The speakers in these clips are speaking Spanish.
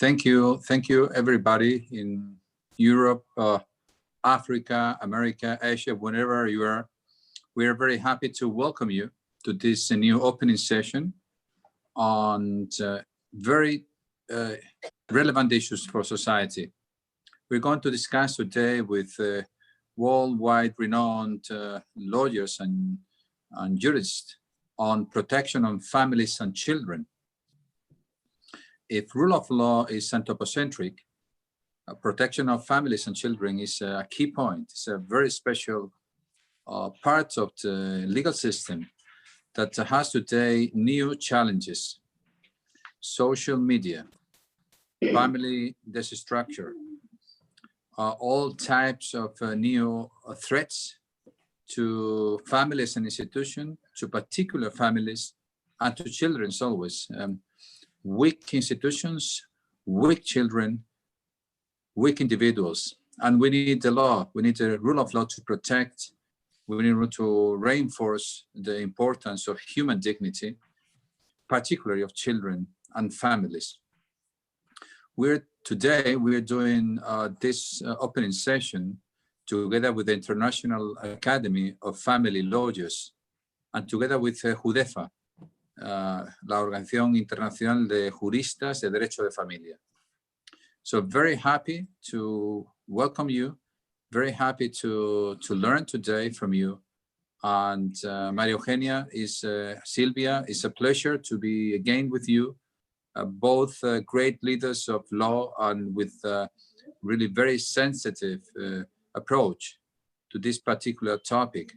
Thank you everybody in Europe, Africa, America, Asia, wherever you are. We are very happy to welcome you to this new opening session on very relevant issues for society. We're going to discuss today with worldwide renowned lawyers and jurists on protection of families and children. If rule of law is anthropocentric, protection of families and children is a key point. It's a very special part of the legal system that has today new challenges. Social media, family destructure, all types of new threats to families and institutions, to particular families, and to children always. Weak institutions, weak children, weak individuals. And we need the law, we need the rule of law to protect, we need to reinforce the importance of human dignity, particularly of children and families. Today we're doing this opening session together with the International Academy of Family Lawyers and together with JUDEFA, la Organización Internacional de Juristas de Derecho de Familia. So very happy to welcome you, very happy to learn today from you. And Maria Eugenia, Silvia, it's a pleasure to be again with you, both great leaders of law and with really very sensitive approach to this particular topic.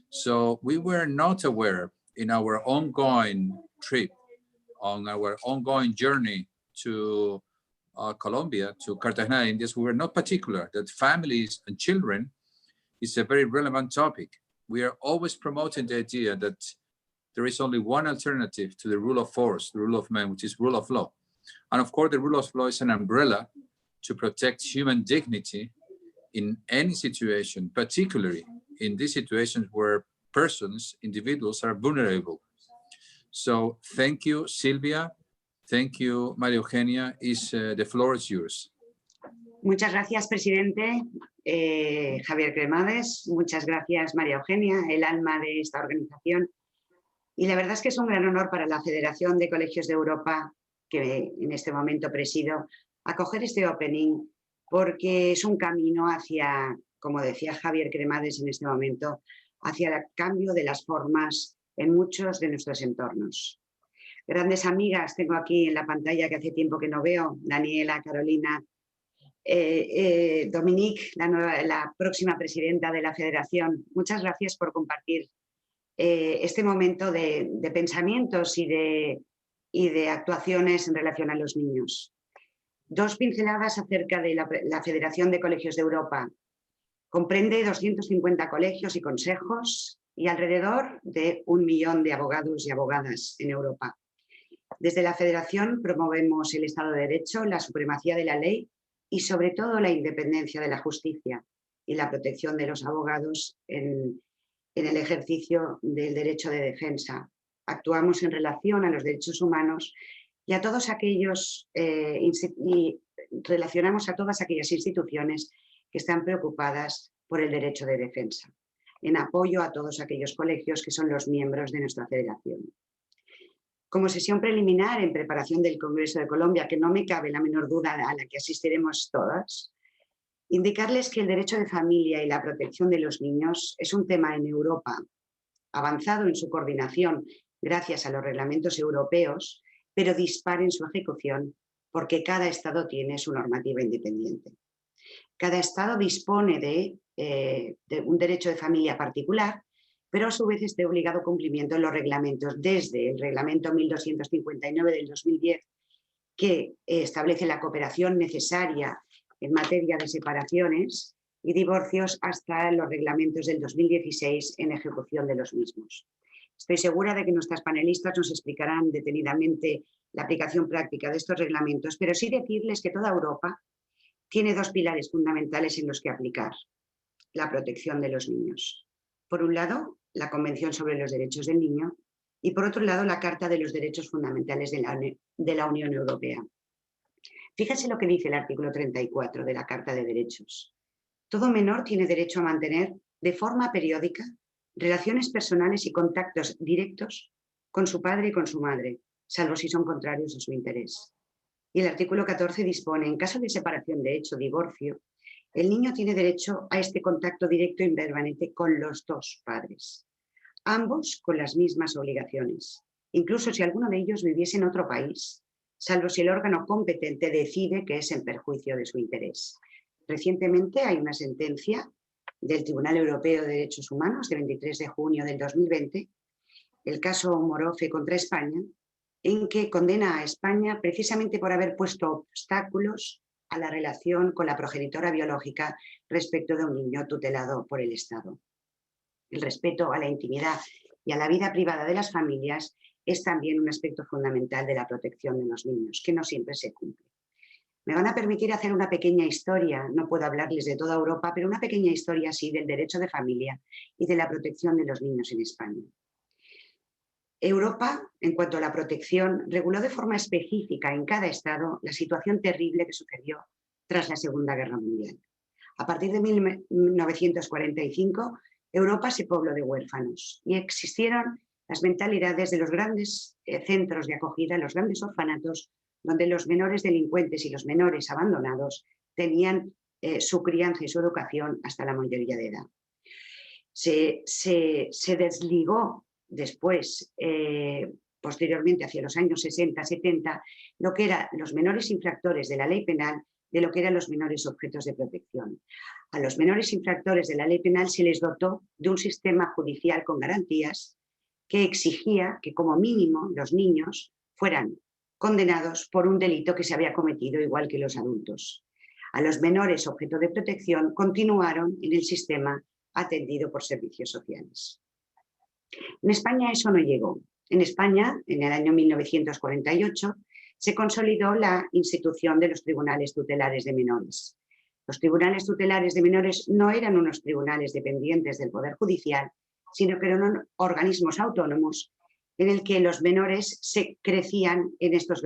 So we were not aware in our ongoing trip, on our ongoing journey to Colombia, to Cartagena, Indias, we were not particular that families and children is a very relevant topic. We are always promoting the idea that there is only one alternative to the rule of force, the rule of man, which is rule of law. And of course, the rule of law is an umbrella to protect human dignity in any situation, particularly in these situations where persons, individuals are vulnerable. So thank you, Silvia. Thank you, Maria Eugenia. The floor is yours. Muchas gracias, presidente Javier Cremades. Muchas gracias, María Eugenia, el alma de esta organización. Y la verdad es que es un gran honor para la Federación de Colegios de Europa, que en este momento presido, acoger este opening, porque es un camino hacia, como decía Javier Cremades en este momento, hacia el cambio de las formas en muchos de nuestros entornos. Grandes amigas tengo aquí en la pantalla que hace tiempo que no veo, Daniela, Carolina, Dominique, la próxima presidenta de la Federación. Muchas gracias por compartir este momento de pensamientos y de actuaciones en relación a los niños. Dos pinceladas acerca de la Federación de Colegios de Europa. Comprende 250 colegios y consejos y alrededor de 1 millón de abogados y abogadas en Europa. Desde la Federación promovemos el Estado de Derecho, la supremacía de la ley y sobre todo la independencia de la justicia y la protección de los abogados en el ejercicio del derecho de defensa. Actuamos en relación a los derechos humanos y a todos aquellos y relacionamos a todas aquellas instituciones que están preocupadas por el derecho de defensa, en apoyo a todos aquellos colegios que son los miembros de nuestra federación. Como sesión preliminar en preparación del Congreso de Colombia, que no me cabe la menor duda a la que asistiremos todas, indicarles que el derecho de familia y la protección de los niños es un tema en Europa avanzado en su coordinación gracias a los reglamentos europeos, pero dispar en su ejecución porque cada Estado tiene su normativa independiente. Cada Estado dispone de un derecho de familia particular, pero a su vez es de obligado cumplimiento en los reglamentos, desde el reglamento 1259 del 2010, que establece la cooperación necesaria en materia de separaciones y divorcios, hasta los reglamentos del 2016 en ejecución de los mismos. Estoy segura de que nuestras panelistas nos explicarán detenidamente la aplicación práctica de estos reglamentos, pero sí decirles que toda Europa tiene dos pilares fundamentales en los que aplicar la protección de los niños. Por un lado, la Convención sobre los Derechos del Niño y por otro lado, la Carta de los Derechos Fundamentales de la Unión Europea. Fíjense lo que dice el artículo 34 de la Carta de Derechos. Todo menor tiene derecho a mantener de forma periódica relaciones personales y contactos directos con su padre y con su madre, salvo si son contrarios a su interés. Y el artículo 14 dispone, en caso de separación de hecho, divorcio, el niño tiene derecho a este contacto directo y permanente con los dos padres, ambos con las mismas obligaciones, incluso si alguno de ellos viviese en otro país, salvo si el órgano competente decide que es en perjuicio de su interés. Recientemente hay una sentencia del Tribunal Europeo de Derechos Humanos de 23 de junio del 2020, el caso Morofe contra España, en que condena a España precisamente por haber puesto obstáculos a la relación con la progenitora biológica respecto de un niño tutelado por el Estado. El respeto a la intimidad y a la vida privada de las familias es también un aspecto fundamental de la protección de los niños, que no siempre se cumple. Me van a permitir hacer una pequeña historia, no puedo hablarles de toda Europa, pero una pequeña historia sí del derecho de familia y de la protección de los niños en España. Europa, en cuanto a la protección, reguló de forma específica en cada estado la situación terrible que sucedió tras la Segunda Guerra Mundial. A partir de 1945, Europa se pobló de huérfanos y existieron las mentalidades de los grandes centros de acogida, los grandes orfanatos, donde los menores delincuentes y los menores abandonados tenían su crianza y su educación hasta la mayoría de edad. Se desligó después, posteriormente, hacia los años 60, 70, lo que eran los menores infractores de la ley penal de lo que eran los menores objetos de protección. A los menores infractores de la ley penal se les dotó de un sistema judicial con garantías que exigía que como mínimo los niños fueran condenados por un delito que se había cometido igual que los adultos. A los menores objeto de protección continuaron en el sistema atendido por servicios sociales. En España eso no llegó. En España, en el año 1948, se consolidó la institución de los tribunales tutelares de menores. Los tribunales tutelares de menores no eran unos tribunales dependientes del Poder Judicial, sino que eran organismos autónomos en el que los menores se crecían en estos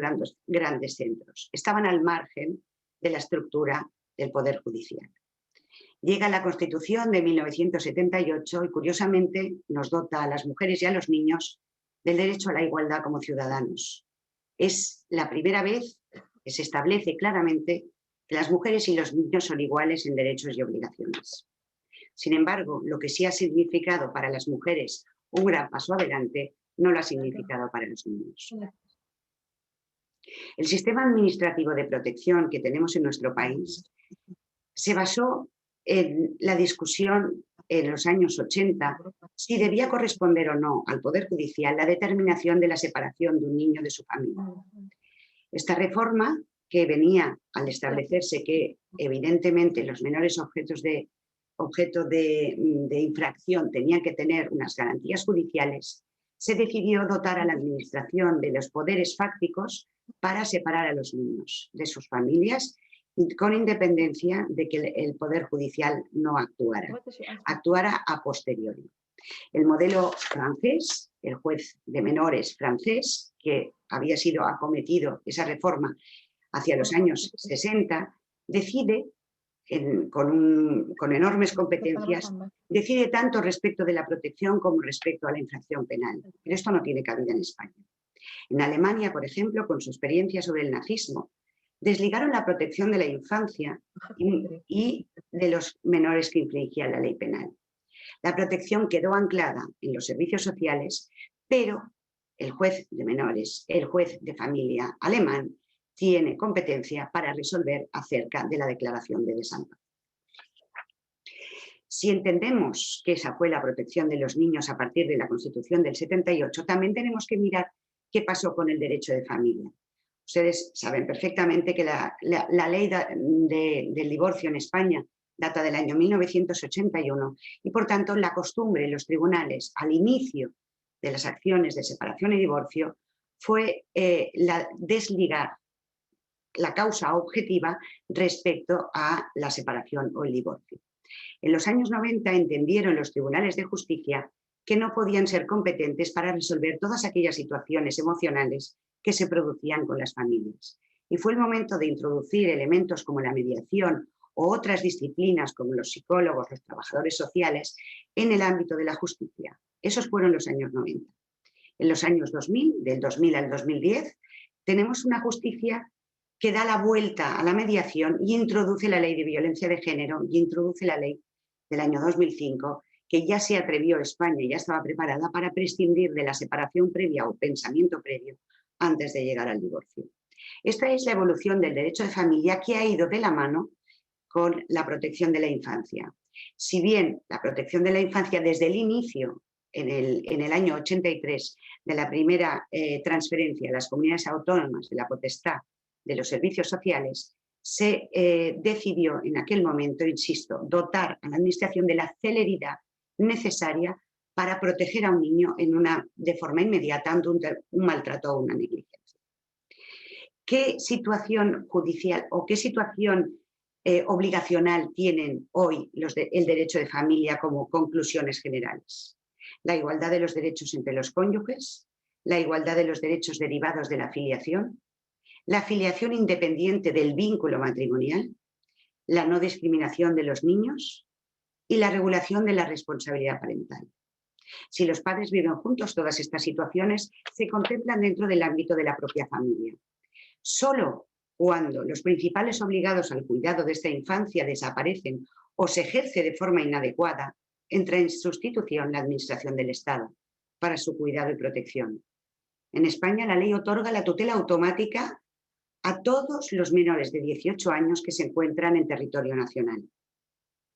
grandes centros. Estaban al margen de la estructura del Poder Judicial. Llega la Constitución de 1978 y, curiosamente, nos dota a las mujeres y a los niños del derecho a la igualdad como ciudadanos. Es la primera vez que se establece claramente que las mujeres y los niños son iguales en derechos y obligaciones. Sin embargo, lo que sí ha significado para las mujeres un gran paso adelante, no lo ha significado para los niños. El sistema administrativo de protección que tenemos en nuestro país se basó en la discusión en los años 80 si debía corresponder o no al Poder Judicial la determinación de la separación de un niño de su familia. Esta reforma, que venía al establecerse que evidentemente los menores objeto de infracción tenían que tener unas garantías judiciales, se decidió dotar a la Administración de los poderes fácticos para separar a los niños de sus familias, con independencia de que el Poder Judicial no actuara a posteriori. El modelo francés, el juez de menores francés, que había sido acometido esa reforma hacia los años 60, decide, con enormes competencias, decide tanto respecto de la protección como respecto a la infracción penal. Pero esto no tiene cabida en España. En Alemania, por ejemplo, con su experiencia sobre el nazismo, desligaron la protección de la infancia y de los menores que infringía la ley penal. La protección quedó anclada en los servicios sociales, pero el juez de menores, el juez de familia alemán, tiene competencia para resolver acerca de la declaración de desamparo. Si entendemos que esa fue la protección de los niños a partir de la Constitución del 78, también tenemos que mirar qué pasó con el derecho de familia. Ustedes saben perfectamente que la ley del divorcio en España data del año 1981 y, por tanto, la costumbre en los tribunales al inicio de las acciones de separación y divorcio fue desligar la causa objetiva respecto a la separación o el divorcio. En los años 90 entendieron los tribunales de justicia que no podían ser competentes para resolver todas aquellas situaciones emocionales que se producían con las familias. y fue el momento de introducir elementos como la mediación o otras disciplinas como los psicólogos, los trabajadores sociales, en el ámbito de la justicia. Esos fueron los años 90. En los años 2000, del 2000 al 2010, tenemos una justicia que da la vuelta a la mediación y introduce la ley de violencia de género y introduce la ley del año 2005, que ya se atrevió España, ya estaba preparada para prescindir de la separación previa o pensamiento previo antes de llegar al divorcio. Esta es la evolución del derecho de familia que ha ido de la mano con la protección de la infancia. Si bien la protección de la infancia desde el inicio, en el año 83, de la primera transferencia a las comunidades autónomas de la potestad de los servicios sociales, se decidió en aquel momento, insisto, dotar a la administración de la celeridad necesaria para proteger a un niño de forma inmediata ante un maltrato o una negligencia. ¿Qué situación judicial o qué situación obligacional tienen hoy el derecho de familia como conclusiones generales? La igualdad de los derechos entre los cónyuges, la igualdad de los derechos derivados de la filiación, la filiación independiente del vínculo matrimonial, la no discriminación de los niños y la regulación de la responsabilidad parental. Si los padres viven juntos, todas estas situaciones se contemplan dentro del ámbito de la propia familia. Solo cuando los principales obligados al cuidado de esta infancia desaparecen o se ejerce de forma inadecuada, entra en sustitución la Administración del Estado para su cuidado y protección. En España la ley otorga la tutela automática a todos los menores de 18 años que se encuentran en territorio nacional,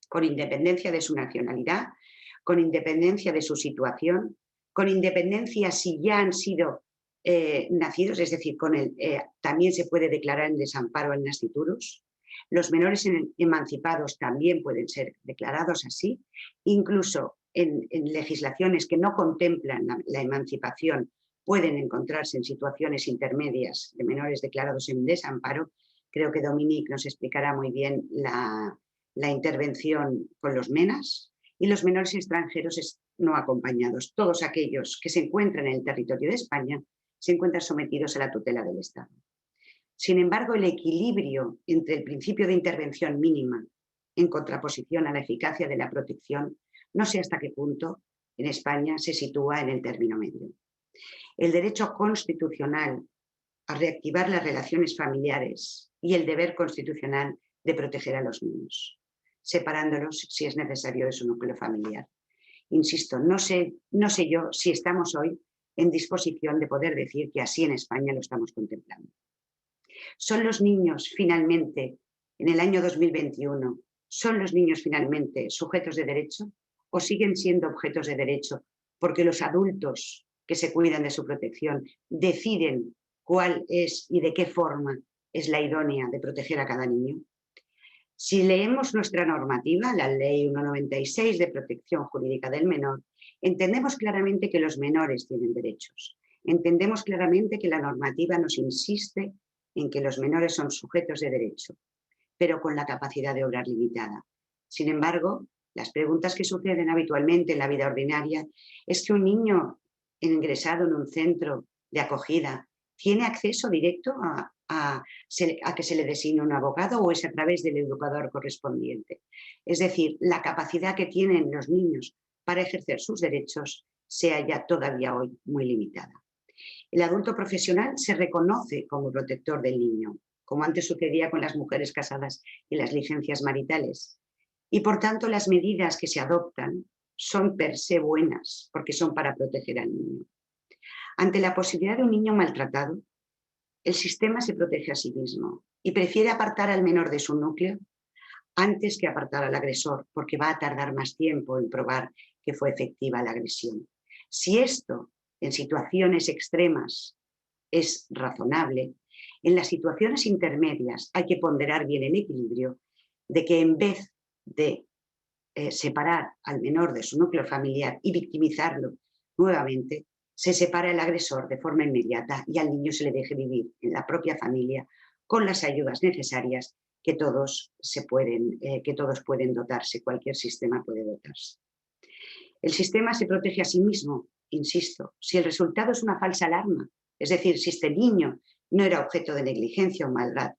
con independencia de su nacionalidad, con independencia de su situación, con independencia si ya han sido nacidos, es decir, también se puede declarar en desamparo el nasciturus. Los menores emancipados también pueden ser declarados así, incluso en legislaciones que no contemplan la emancipación pueden encontrarse en situaciones intermedias de menores declarados en desamparo. Creo que Dominique nos explicará muy bien la intervención con los MENAS y los menores extranjeros no acompañados. Todos aquellos que se encuentran en el territorio de España se encuentran sometidos a la tutela del Estado. Sin embargo, el equilibrio entre el principio de intervención mínima en contraposición a la eficacia de la protección, no sé hasta qué punto en España se sitúa en el término medio. El derecho constitucional a reactivar las relaciones familiares y el deber constitucional de proteger a los niños, separándolos si es necesario de su núcleo familiar. Insisto, no sé yo si estamos hoy en disposición de poder decir que así en España lo estamos contemplando. ¿Son los niños finalmente, en el año 2021, son los niños finalmente sujetos de derecho o siguen siendo objetos de derecho porque los adultos que se cuidan de su protección deciden cuál es y de qué forma es la idónea de proteger a cada niño? Si leemos nuestra normativa, la Ley 196 de Protección Jurídica del Menor, entendemos claramente que los menores tienen derechos. Entendemos claramente que la normativa nos insiste en que los menores son sujetos de derecho, pero con la capacidad de obrar limitada. Sin embargo, las preguntas que suceden habitualmente en la vida ordinaria es que un niño ingresado en un centro de acogida tiene acceso directo a que se le designe un abogado o es a través del educador correspondiente. Es decir, la capacidad que tienen los niños para ejercer sus derechos se halla todavía hoy muy limitada. El adulto profesional se reconoce como protector del niño, como antes sucedía con las mujeres casadas y las licencias maritales. Y por tanto las medidas que se adoptan son per se buenas, porque son para proteger al niño. Ante la posibilidad de un niño maltratado, el sistema se protege a sí mismo y prefiere apartar al menor de su núcleo antes que apartar al agresor, porque va a tardar más tiempo en probar que fue efectiva la agresión. Si esto en situaciones extremas es razonable, en las situaciones intermedias hay que ponderar bien el equilibrio de que en vez de separar al menor de su núcleo familiar y victimizarlo nuevamente, se separa el agresor de forma inmediata y al niño se le deje vivir en la propia familia con las ayudas necesarias que todos pueden dotarse, cualquier sistema puede dotarse. El sistema se protege a sí mismo, insisto, si el resultado es una falsa alarma, es decir, si este niño no era objeto de negligencia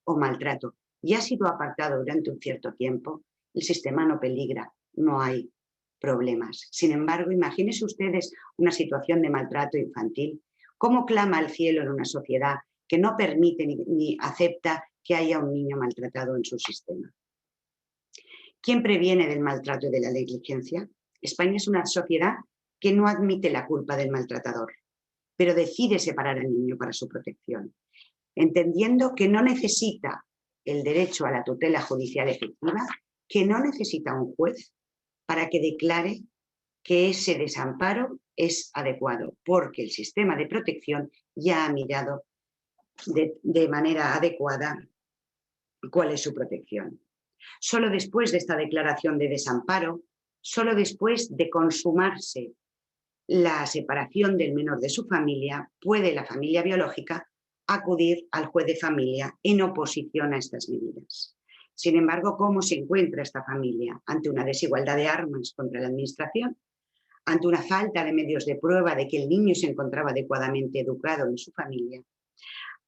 o maltrato y ha sido apartado durante un cierto tiempo, el sistema no peligra, no hay problemas. Sin embargo, imagínense ustedes una situación de maltrato infantil, cómo clama al cielo en una sociedad que no permite ni acepta que haya un niño maltratado en su sistema. ¿Quién previene del maltrato y de la negligencia? España es una sociedad que no admite la culpa del maltratador, pero decide separar al niño para su protección, entendiendo que no necesita el derecho a la tutela judicial efectiva, que no necesita un juez para que declare que ese desamparo es adecuado, porque el sistema de protección ya ha mirado de manera adecuada cuál es su protección. Solo después de esta declaración de desamparo, solo después de consumarse la separación del menor de su familia, puede la familia biológica acudir al juez de familia en oposición a estas medidas. Sin embargo, ¿cómo se encuentra esta familia? Ante una desigualdad de armas contra la administración, ante una falta de medios de prueba de que el niño se encontraba adecuadamente educado en su familia,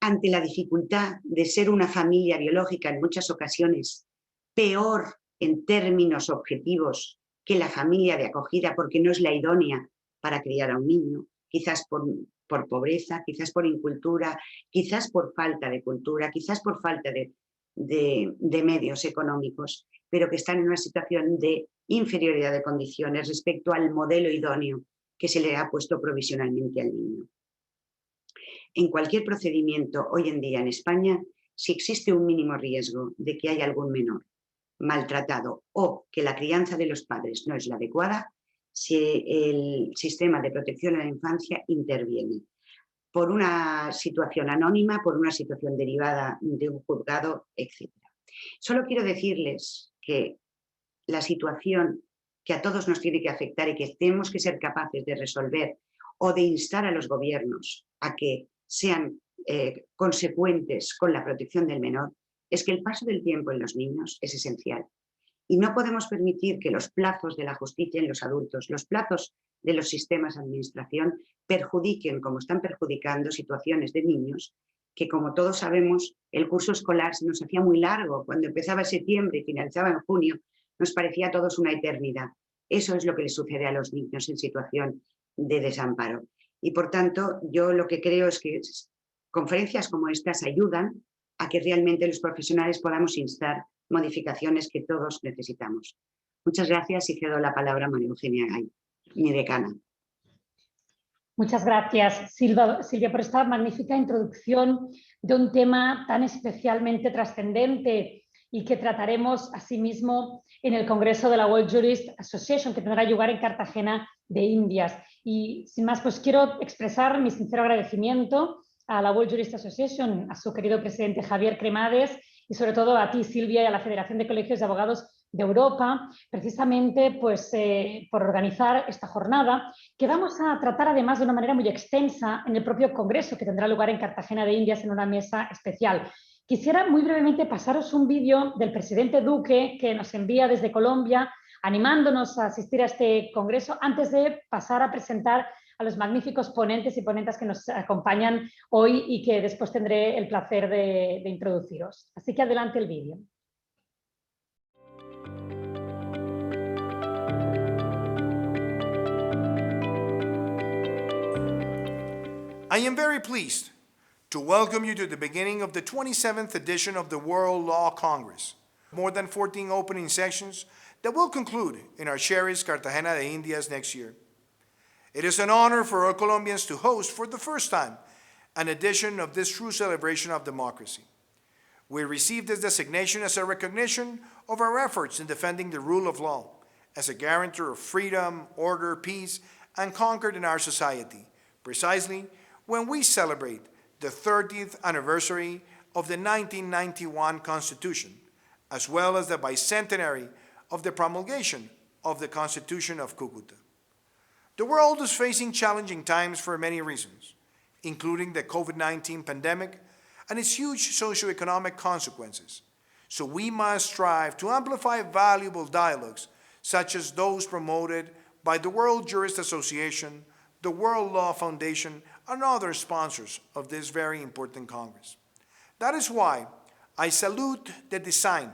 ante la dificultad de ser una familia biológica en muchas ocasiones peor en términos objetivos que la familia de acogida porque no es la idónea para criar a un niño, quizás por pobreza, quizás por incultura, quizás por falta de cultura, quizás por falta de medios económicos, pero que están en una situación de inferioridad de condiciones respecto al modelo idóneo que se le ha puesto provisionalmente al niño. En cualquier procedimiento hoy en día en España, si existe un mínimo riesgo de que haya algún menor maltratado o que la crianza de los padres no es la adecuada, si el sistema de protección a la infancia interviene por una situación anónima, por una situación derivada de un juzgado, etc. Solo quiero decirles que la situación que a todos nos tiene que afectar y que tenemos que ser capaces de resolver o de instar a los gobiernos a que sean consecuentes con la protección del menor, es que el paso del tiempo en los niños es esencial. Y no podemos permitir que los plazos de la justicia en los adultos, los plazos de los sistemas de administración, perjudiquen, como están perjudicando, situaciones de niños que, como todos sabemos, el curso escolar se nos hacía muy largo. Cuando empezaba en septiembre y finalizaba en junio, nos parecía a todos una eternidad. Eso es lo que les sucede a los niños en situación de desamparo. Y, por tanto, yo lo que creo es que conferencias como estas ayudan a que realmente los profesionales podamos instar modificaciones que todos necesitamos. Muchas gracias y cedo la palabra a María Eugenia Gay, mi decana. Muchas gracias, Silvia, por esta magnífica introducción de un tema tan especialmente trascendente y que trataremos asimismo en el Congreso de la World Jurist Association, que tendrá lugar en Cartagena de Indias. Y sin más, pues quiero expresar mi sincero agradecimiento a la World Jurist Association, a su querido presidente Javier Cremades y sobre todo a ti, Silvia, y a la Federación de Colegios de Abogados de Europa, precisamente pues, por organizar esta jornada que vamos a tratar además de una manera muy extensa en el propio Congreso que tendrá lugar en Cartagena de Indias en una mesa especial. Quisiera muy brevemente pasaros un vídeo del presidente Duque que nos envía desde Colombia animándonos a asistir a este Congreso antes de pasar a presentar a los magníficos ponentes y ponentas que nos acompañan hoy y que después tendré el placer de introduciros. Así que adelante el vídeo. I am very pleased to welcome you to the beginning of the 27th edition of the World Law Congress. More than 14 opening sessions that will conclude in our cherished Cartagena de Indias next year. It is an honor for all Colombians to host for the first time an edition of this true celebration of democracy. We received this designation as a recognition of our efforts in defending the rule of law as a guarantor of freedom, order, peace, and concord in our society, precisely when we celebrate the 30th anniversary of the 1991 Constitution, as well as the bicentenary of the promulgation of the Constitution of Cúcuta. The world is facing challenging times for many reasons, including the COVID-19 pandemic and its huge socioeconomic consequences. So we must strive to amplify valuable dialogues such as those promoted by the World Jurist Association, the World Law Foundation, and other sponsors of this very important Congress. That is why I salute the design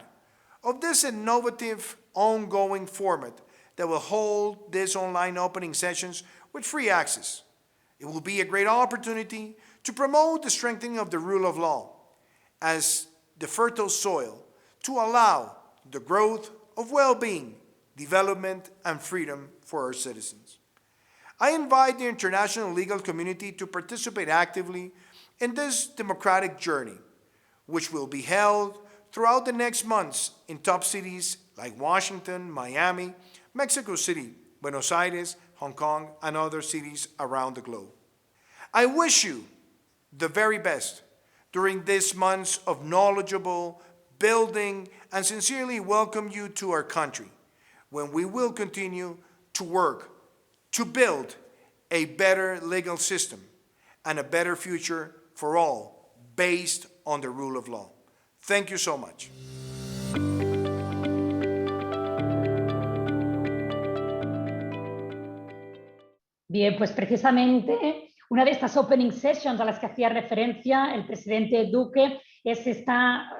of this innovative, ongoing format that will hold these online opening sessions with free access. It will be a great opportunity to promote the strengthening of the rule of law as the fertile soil to allow the growth of well-being, development, and freedom for our citizens. I invite the international legal community to participate actively in this democratic journey, which will be held throughout the next months in top cities like Washington, Miami, Mexico City, Buenos Aires, Hong Kong, and other cities around the globe. I wish you the very best during these months of knowledgeable building and sincerely welcome you to our country, when we will continue to work to build a better legal system and a better future for all based on the rule of law. Thank you so much. Bien, pues precisamente una de estas opening sessions a las que hacía referencia el presidente Duque es esta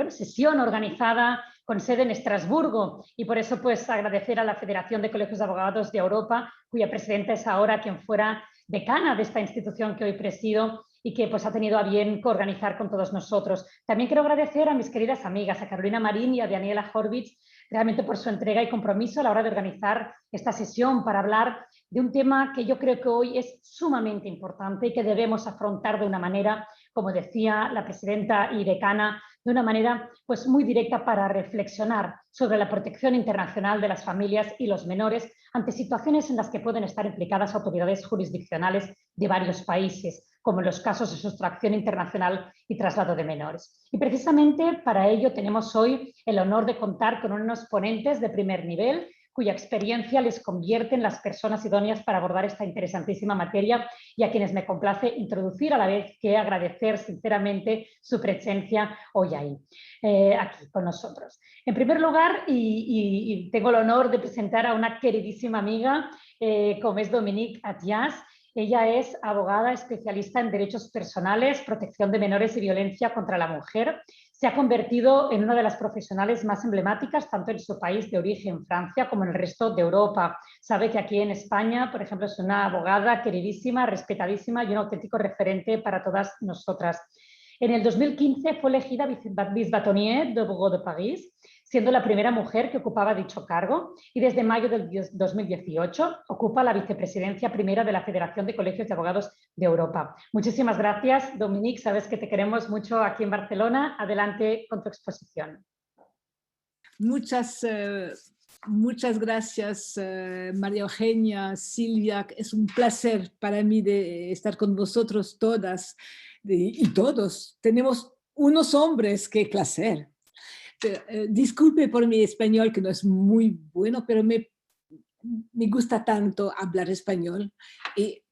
sesión organizada con sede en Estrasburgo, y por eso pues agradecer a la Federación de Colegios de Abogados de Europa, cuya presidenta es ahora quien fuera decana de esta institución que hoy presido y que pues ha tenido a bien coorganizar con todos nosotros. También quiero agradecer a mis queridas amigas, a Carolina Marín y a Daniela Horvitz, realmente por su entrega y compromiso a la hora de organizar esta sesión para hablar de un tema que yo creo que hoy es sumamente importante y que debemos afrontar de una manera, como decía la presidenta y decana, de una manera pues muy directa para reflexionar sobre la protección internacional de las familias y los menores ante situaciones en las que pueden estar implicadas autoridades jurisdiccionales de varios países, como en los casos de sustracción internacional y traslado de menores. Y precisamente para ello tenemos hoy el honor de contar con unos ponentes de primer nivel, cuya experiencia les convierte en las personas idóneas para abordar esta interesantísima materia y a quienes me complace introducir a la vez que agradecer sinceramente su presencia hoy aquí con nosotros. En primer lugar, y tengo el honor de presentar a una queridísima amiga como es Dominique Attias. Ella es abogada especialista en derechos personales, protección de menores y violencia contra la mujer. Se ha convertido en una de las profesionales más emblemáticas, tanto en su país de origen, Francia, como en el resto de Europa. Sabe que aquí en España, por ejemplo, es una abogada queridísima, respetadísima y un auténtico referente para todas nosotras. En el 2015 fue elegida vice-bâtonnier de Burgos de París, siendo la primera mujer que ocupaba dicho cargo, y desde mayo del 2018 ocupa la vicepresidencia primera de la Federación de Colegios de Abogados de Europa. Muchísimas gracias, Dominique, sabes que te queremos mucho aquí en Barcelona. Adelante con tu exposición. Muchas gracias, María Eugenia, Silvia. Es un placer para mí de estar con vosotros todas y todos. Tenemos unos hombres, qué placer. Disculpe por mi español, que no es muy bueno, pero me gusta tanto hablar español y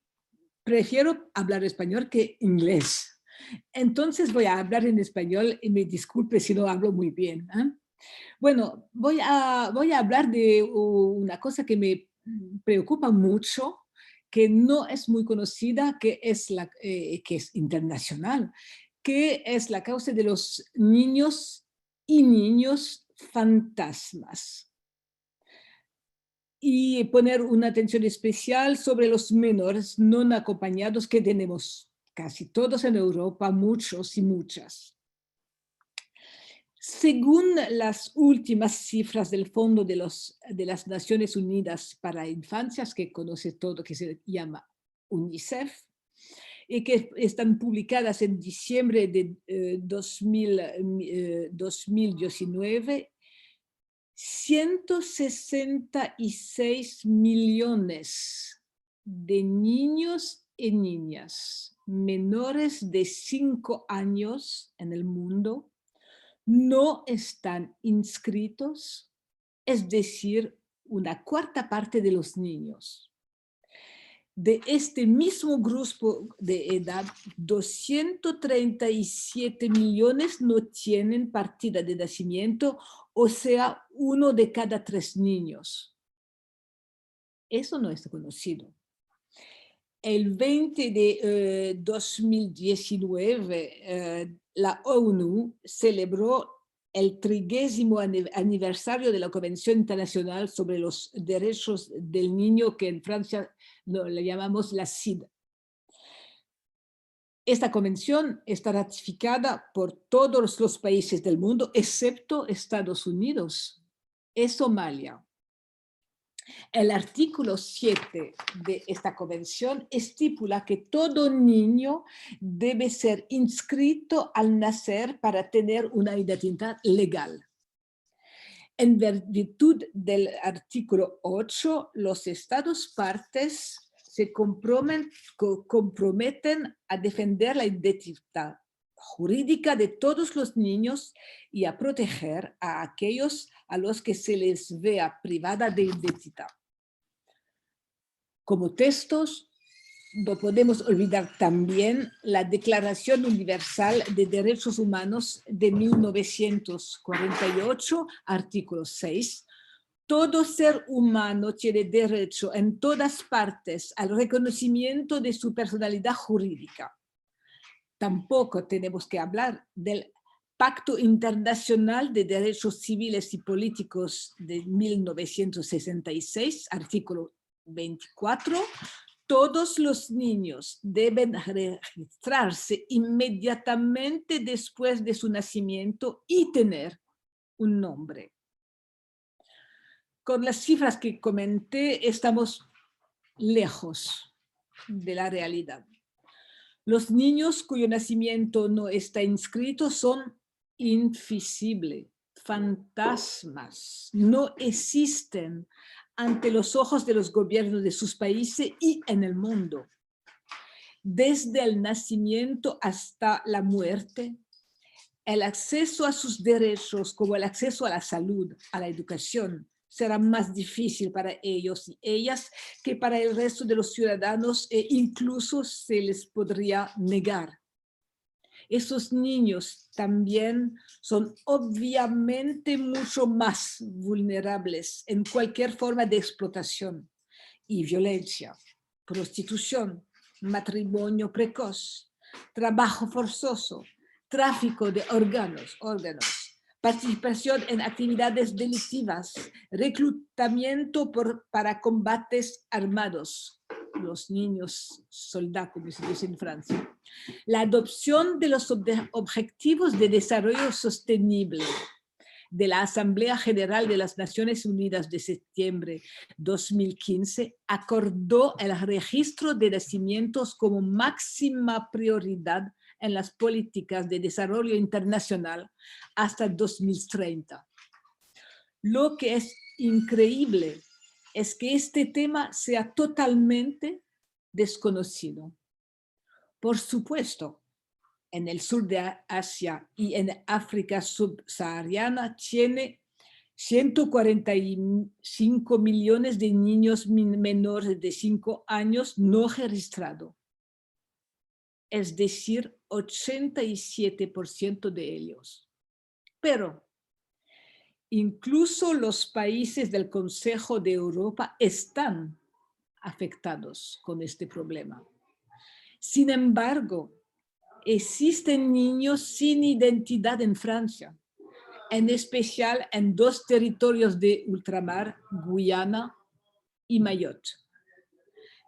prefiero hablar español que inglés. Entonces voy a hablar en español y me disculpe si no hablo muy bien, ¿eh? Bueno, voy a hablar de una cosa que me preocupa mucho, que no es muy conocida, que es internacional, que es la causa de los niños y niños fantasmas. Y poner una atención especial sobre los menores no acompañados que tenemos casi todos en Europa, muchos y muchas. Según las últimas cifras del Fondo de las Naciones Unidas para Infancias, que conoce todo, que se llama UNICEF, y que están publicadas en diciembre de 2019, 166 millones de niños y niñas menores de 5 años en el mundo no están inscritos, es decir, una cuarta parte de los niños. De este mismo grupo de edad, 237 millones no tienen partida de nacimiento, o sea, 1 de cada 3 niños. Eso no es conocido. El 20 de 2019, la ONU celebró el 30º aniversario de la Convención Internacional sobre los Derechos del Niño, que en Francia le llamamos la CID. Esta convención está ratificada por todos los países del mundo, excepto Estados Unidos y Somalia. El artículo 7 de esta convención estipula que todo niño debe ser inscrito al nacer para tener una identidad legal. En virtud del artículo 8, los Estados partes se comprometen a defender la identidad jurídica de todos los niños y a proteger a aquellos a los que se les vea privada de identidad. Como textos, no podemos olvidar también la Declaración Universal de Derechos Humanos de 1948, artículo 6. Todo ser humano tiene derecho en todas partes al reconocimiento de su personalidad jurídica. Tampoco tenemos que hablar del Pacto Internacional de Derechos Civiles y Políticos de 1966, artículo 24. Todos los niños deben registrarse inmediatamente después de su nacimiento y tener un nombre. Con las cifras que comenté, estamos lejos de la realidad. Los niños cuyo nacimiento no está inscrito son invisibles, fantasmas, no existen ante los ojos de los gobiernos de sus países y en el mundo. Desde el nacimiento hasta la muerte, el acceso a sus derechos, como el acceso a la salud, a la educación, será más difícil para ellos y ellas que para el resto de los ciudadanos e incluso se les podría negar. Esos niños también son obviamente mucho más vulnerables en cualquier forma de explotación y violencia, prostitución, matrimonio precoz, trabajo forzoso, tráfico de órganos, participación en actividades delictivas, reclutamiento para combates armados, los niños soldados, como se dice en Francia, la adopción de los Objetivos de Desarrollo Sostenible de la Asamblea General de las Naciones Unidas de septiembre 2015 acordó el registro de nacimientos como máxima prioridad en las políticas de desarrollo internacional hasta 2030. Lo que es increíble es que este tema sea totalmente desconocido. Por supuesto, en el sur de Asia y en África subsahariana tiene 145 millones de niños menores de 5 años no registrados. Es decir, 87% de ellos. Pero incluso los países del Consejo de Europa están afectados con este problema. Sin embargo, existen niños sin identidad en Francia, en especial en 2 territorios de ultramar, Guyana y Mayotte.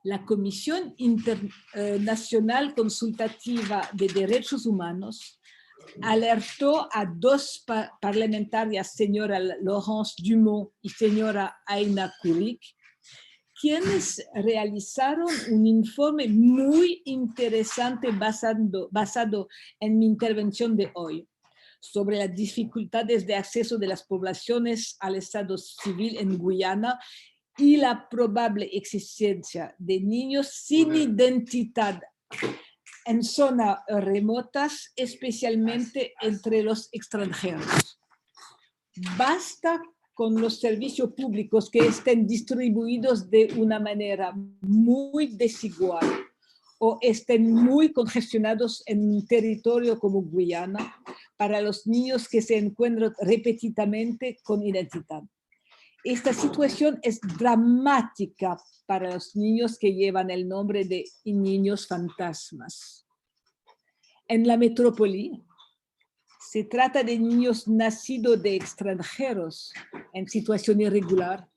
La Comisión Internacional Consultativa de Derechos Humanos alertó a 2 parlamentarias, señora Laurence Dumont y señora Aina Kurik, quienes realizaron un informe muy interesante basado en mi intervención de hoy sobre las dificultades de acceso de las poblaciones al Estado civil en Guyana y la probable existencia de niños sin identidad en zonas remotas, especialmente entre los extranjeros. Basta con los servicios públicos que estén distribuidos de una manera muy desigual o estén muy congestionados en un territorio como Guyana para los niños que se encuentran repetidamente con identidad. Esta situación es dramática para los niños que llevan el nombre de niños fantasmas. En la metrópoli, se trata de niños nacidos de extranjeros en situación irregular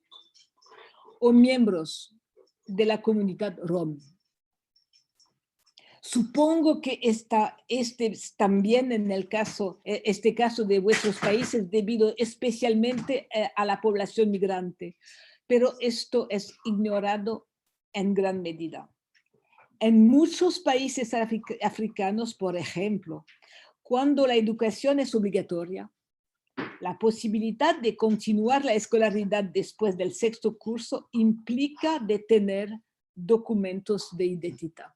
o miembros de la comunidad rom. Supongo que este es también en este caso de vuestros países debido especialmente a la población migrante, pero esto es ignorado en gran medida. En muchos países africanos, por ejemplo, cuando la educación es obligatoria, la posibilidad de continuar la escolaridad después del sexto curso implica de tener documentos de identidad.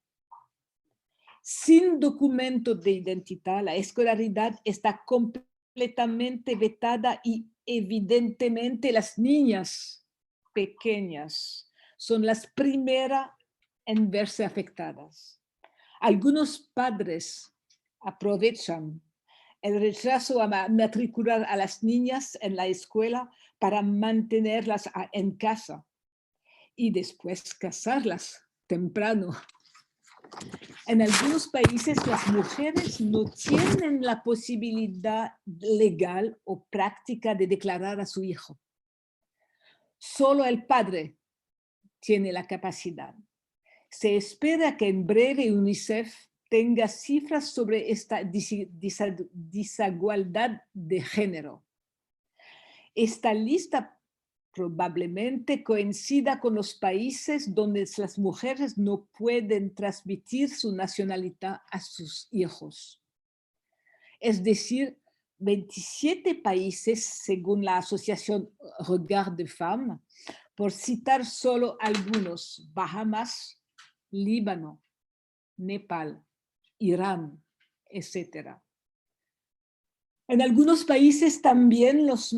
Sin documentos de identidad, la escolaridad está completamente vetada y evidentemente las niñas pequeñas son las primeras en verse afectadas. Algunos padres aprovechan el rechazo a matricular a las niñas en la escuela para mantenerlas en casa y después casarlas temprano. En algunos países las mujeres no tienen la posibilidad legal o práctica de declarar a su hijo. Solo el padre tiene la capacidad. Se espera que en breve UNICEF tenga cifras sobre esta desigualdad de género. Esta lista probablemente coincida con los países donde las mujeres no pueden transmitir su nacionalidad a sus hijos. Es decir, 27 países, según la asociación Regard de Femmes, por citar solo algunos: Bahamas, Líbano, Nepal, Irán, etc. En algunos países también las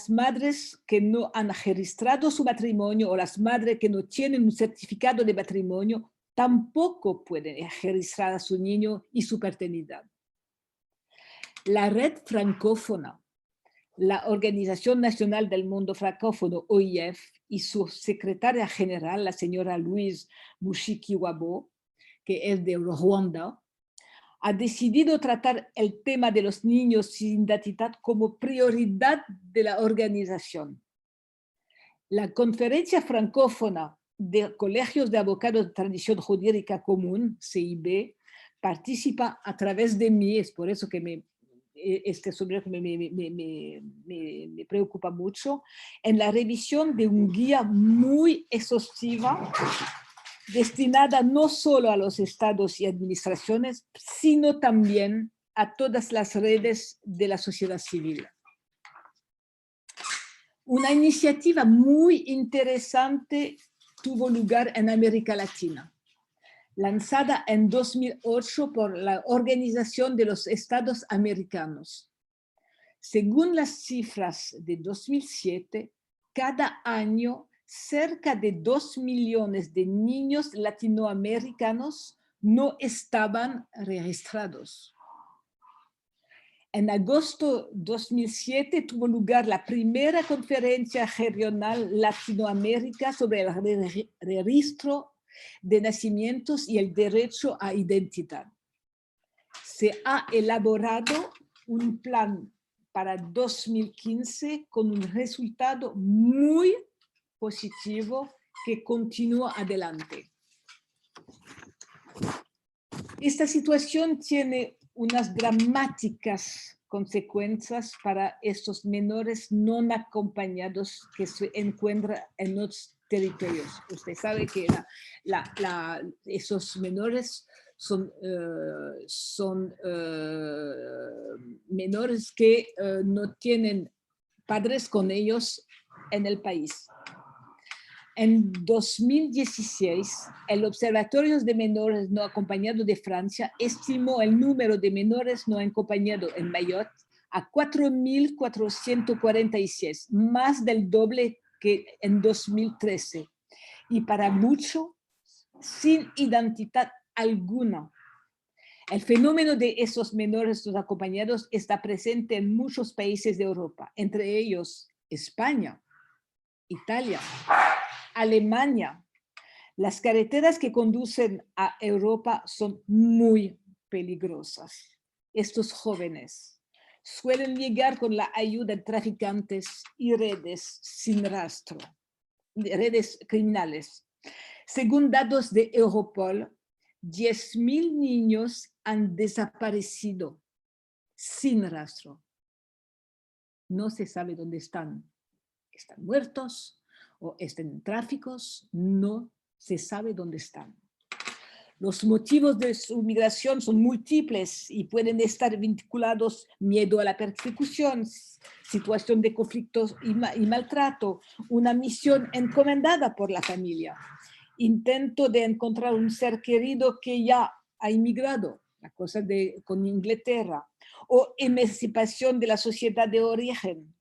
madres que no han registrado su matrimonio o las madres que no tienen un certificado de matrimonio tampoco pueden registrar a su niño y su paternidad. La red francófona, la Organización Nacional del Mundo Francófono, OIF, y su secretaria general, la señora Louise Mushikiwabo, que es de Ruanda, ha decidido tratar el tema de los niños sin identidad como prioridad de la organización. La Conferencia Francófona de Colegios de Abogados de Tradición Jurídica Común, CIB, participa a través de mí, es por eso que este sobre me preocupa mucho, en la revisión de un guía muy exhaustiva destinada no solo a los estados y administraciones, sino también a todas las redes de la sociedad civil. Una iniciativa muy interesante tuvo lugar en América Latina, lanzada en 2008 por la Organización de los Estados Americanos. Según las cifras de 2007, cada año cerca de 2 millones de niños latinoamericanos no estaban registrados. En agosto de 2007 tuvo lugar la primera conferencia regional Latinoamérica sobre el registro de nacimientos y el derecho a identidad. Se ha elaborado un plan para 2015 con un resultado muy positivo que continúa adelante. Esta situación tiene unas dramáticas consecuencias para estos menores no acompañados que se encuentran en los territorios. Usted sabe que esos menores son menores que no tienen padres con ellos en el país. En 2016, el Observatorio de Menores No Acompañados de Francia estimó el número de menores no acompañados en Mayotte a 4.446, más del doble que en 2013, y para muchos sin identidad alguna. El fenómeno de esos menores no acompañados está presente en muchos países de Europa, entre ellos España. Italia, Alemania. Las carreteras que conducen a Europa son muy peligrosas. Estos jóvenes suelen llegar con la ayuda de traficantes y redes sin rastro, de redes criminales. Según datos de Europol, 10.000 niños han desaparecido sin rastro. No se sabe dónde están. Están muertos o están en tráficos, no se sabe dónde están. Los motivos de su migración son múltiples y pueden estar vinculados miedo a la persecución, situación de conflictos y maltrato, una misión encomendada por la familia, intento de encontrar un ser querido que ya ha inmigrado, la cosa con Inglaterra, o emancipación de la sociedad de origen.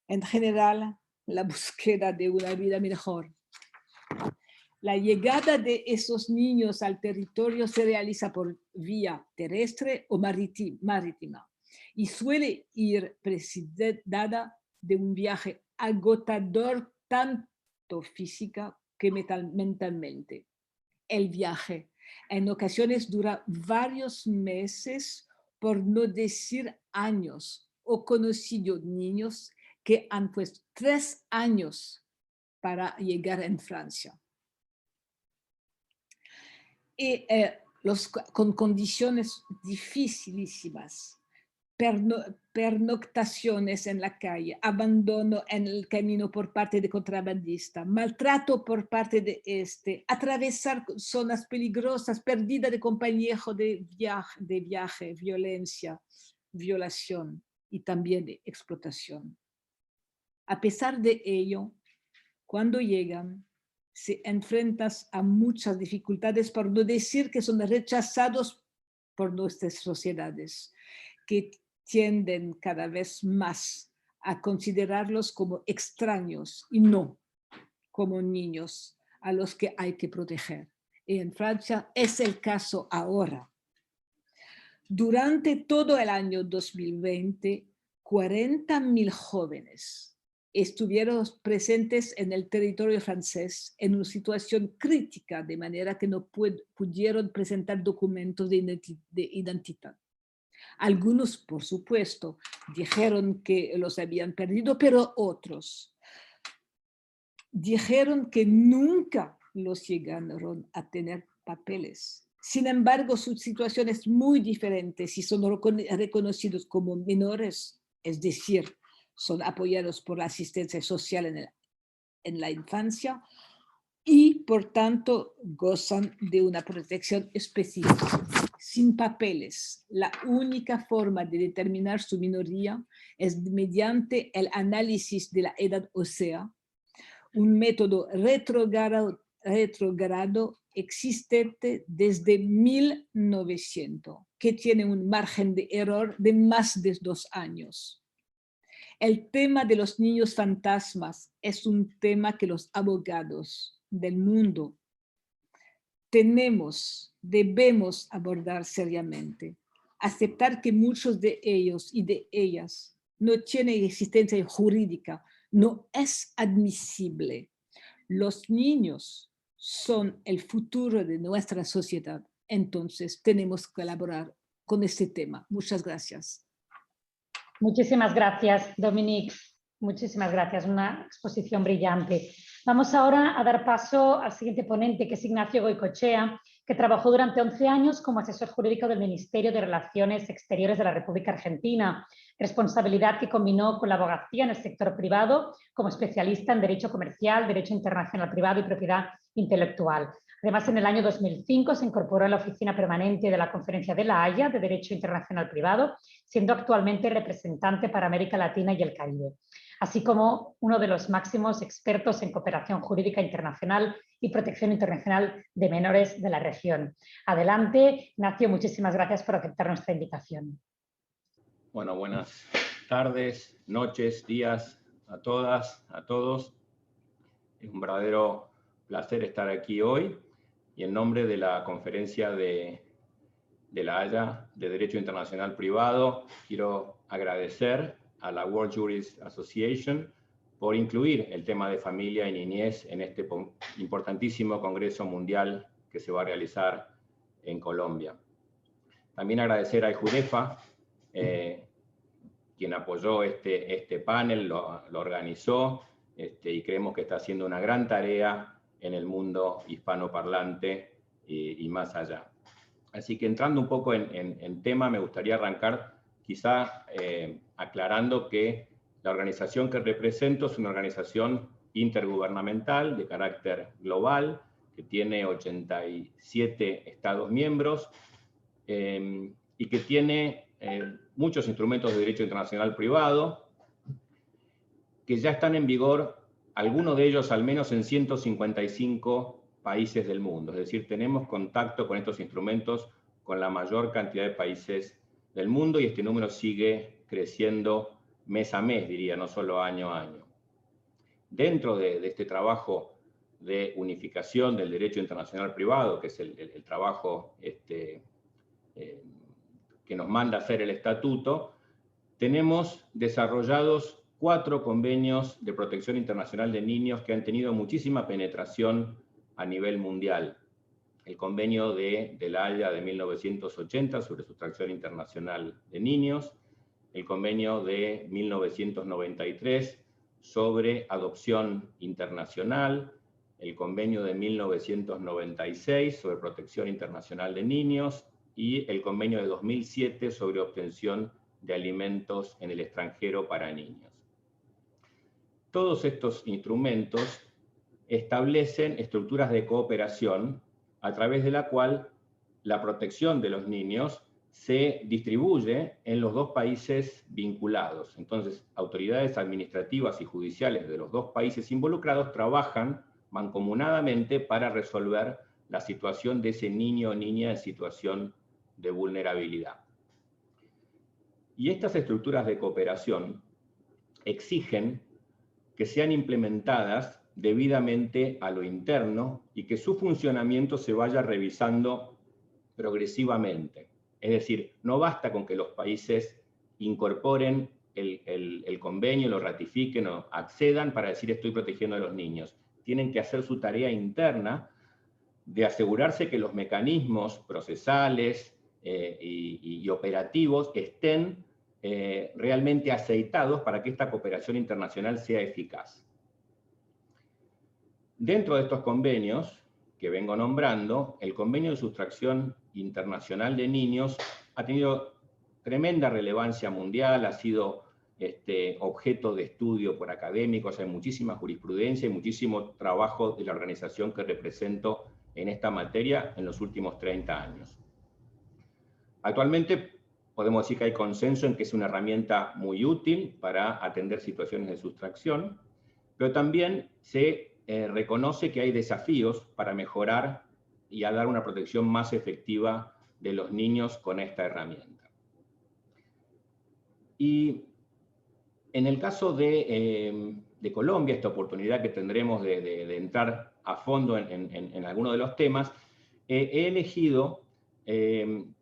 En general, la búsqueda de una vida mejor. La llegada de esos niños al territorio se realiza por vía terrestre o marítima y suele ir precedida de un viaje agotador tanto física que mentalmente. El viaje en ocasiones dura varios meses, por no decir años, o conocido niños que han puesto 3 años para llegar en Francia. Y con condiciones dificilísimas, pernoctaciones en la calle, abandono en el camino por parte de contrabandista, maltrato por parte de atravesar zonas peligrosas, pérdida de compañero de viaje, violencia, violación y también de explotación. A pesar de ello, cuando llegan, se enfrentan a muchas dificultades, por no decir que son rechazados por nuestras sociedades, que tienden cada vez más a considerarlos como extraños y no como niños a los que hay que proteger. Y en Francia es el caso ahora. Durante todo el año 2020, 40.000 jóvenes estuvieron presentes en el territorio francés en una situación crítica, de manera que no pudieron presentar documentos de identidad. Algunos, por supuesto, dijeron que los habían perdido, pero otros dijeron que nunca los llegaron a tener papeles. Sin embargo, su situación es muy diferente si son reconocidos como menores, es decir, son apoyados por la asistencia social en la infancia y, por tanto, gozan de una protección específica. Sin papeles, la única forma de determinar su minoría es mediante el análisis de la edad ósea, un método retrogrado existente desde 1900, que tiene un margen de error de más de 2 años. El tema de los niños fantasmas es un tema que los abogados del mundo debemos abordar seriamente. Aceptar que muchos de ellos y de ellas no tienen existencia jurídica no es admisible. Los niños son el futuro de nuestra sociedad. Entonces tenemos que colaborar con este tema. Muchas gracias. Muchísimas gracias, Dominique. Muchísimas gracias, una exposición brillante. Vamos ahora a dar paso al siguiente ponente, que es Ignacio Goicoechea, que trabajó durante 11 años como asesor jurídico del Ministerio de Relaciones Exteriores de la República Argentina, responsabilidad que combinó con la abogacía en el sector privado como especialista en Derecho Comercial, Derecho Internacional Privado y Propiedad Intelectual. Además, en el año 2005 se incorporó a la Oficina Permanente de la Conferencia de La Haya de Derecho Internacional Privado, siendo actualmente representante para América Latina y el Caribe, así como uno de los máximos expertos en cooperación jurídica internacional y protección internacional de menores de la región. Adelante, Ignacio, muchísimas gracias por aceptar nuestra invitación. Bueno, buenas tardes, noches, días a todas, a todos. Es un verdadero placer estar aquí hoy y en nombre de la Conferencia de La Haya de Derecho Internacional Privado quiero agradecer a la World Jurist Association por incluir el tema de familia y niñez en este importantísimo Congreso Mundial que se va a realizar en Colombia. También agradecer a Judefa, quien apoyó este panel, lo organizó, y creemos que está haciendo una gran tarea en el mundo hispanoparlante y más allá. Así que entrando un poco en tema, me gustaría arrancar quizá aclarando que la organización que represento es una organización intergubernamental de carácter global, que tiene 87 Estados miembros y que tiene muchos instrumentos de derecho internacional privado, que ya están en vigor, algunos de ellos al menos en 155 países del mundo. Es decir, tenemos contacto con estos instrumentos con la mayor cantidad de países del mundo y este número sigue creciendo mes a mes, diría, no solo año a año. Dentro de este trabajo de unificación del derecho internacional privado, que es el trabajo que nos manda hacer el estatuto, tenemos desarrollados 4 convenios de protección internacional de niños que han tenido muchísima penetración a nivel mundial. El convenio de La Haya de 1980 sobre sustracción internacional de niños, el convenio de 1993 sobre adopción internacional, el convenio de 1996 sobre protección internacional de niños y el convenio de 2007 sobre obtención de alimentos en el extranjero para niños. Todos estos instrumentos establecen estructuras de cooperación a través de la cual la protección de los niños se distribuye en los 2 países vinculados. Entonces, autoridades administrativas y judiciales de los 2 países involucrados trabajan mancomunadamente para resolver la situación de ese niño o niña en situación de vulnerabilidad. Y estas estructuras de cooperación exigen que sean implementadas debidamente a lo interno y que su funcionamiento se vaya revisando progresivamente. Es decir, no basta con que los países incorporen el convenio, lo ratifiquen o accedan para decir estoy protegiendo a los niños. Tienen que hacer su tarea interna de asegurarse que los mecanismos procesales y operativos estén realmente aceitados para que esta cooperación internacional sea eficaz. Dentro de estos convenios que vengo nombrando, el convenio de sustracción internacional de niños ha tenido tremenda relevancia mundial, ha sido objeto de estudio por académicos, hay muchísima jurisprudencia y muchísimo trabajo de la organización que represento en esta materia en los últimos 30 años. Actualmente podemos decir que hay consenso en que es una herramienta muy útil para atender situaciones de sustracción, pero también se reconoce que hay desafíos para mejorar y a dar una protección más efectiva de los niños con esta herramienta. Y en el caso de Colombia, esta oportunidad que tendremos de entrar a fondo en alguno de los temas, he elegido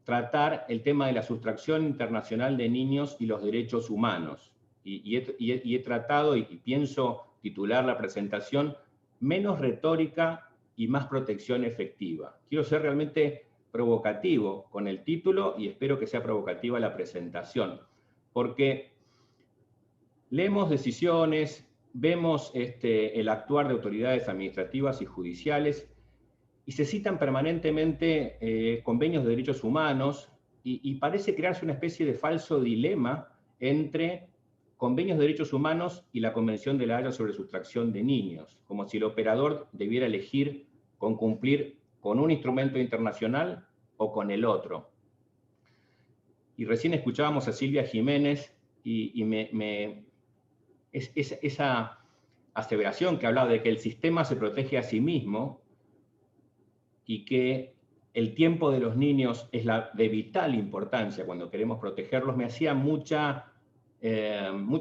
tratar el tema de la sustracción internacional de niños y los derechos humanos. Y he tratado, y pienso titular la presentación, menos retórica y más protección efectiva. Quiero ser realmente provocativo con el título y espero que sea provocativa la presentación, porque leemos decisiones, vemos el actuar de autoridades administrativas y judiciales y se citan permanentemente convenios de derechos humanos y parece crearse una especie de falso dilema entre convenios de derechos humanos y la Convención de La Haya sobre sustracción de niños, como si el operador debiera elegir con cumplir con un instrumento internacional o con el otro. Y recién escuchábamos a Silvia Jiménez y esa aseveración que hablaba de que el sistema se protege a sí mismo y que el tiempo de los niños es de vital importancia cuando queremos protegerlos, me hacía mucho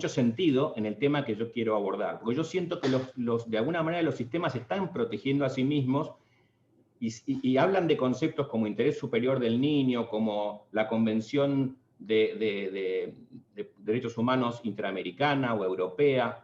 sentido en el tema que yo quiero abordar, porque yo siento que de alguna manera los sistemas se están protegiendo a sí mismos y hablan de conceptos como interés superior del niño, como la Convención de Derechos Humanos Interamericana o Europea,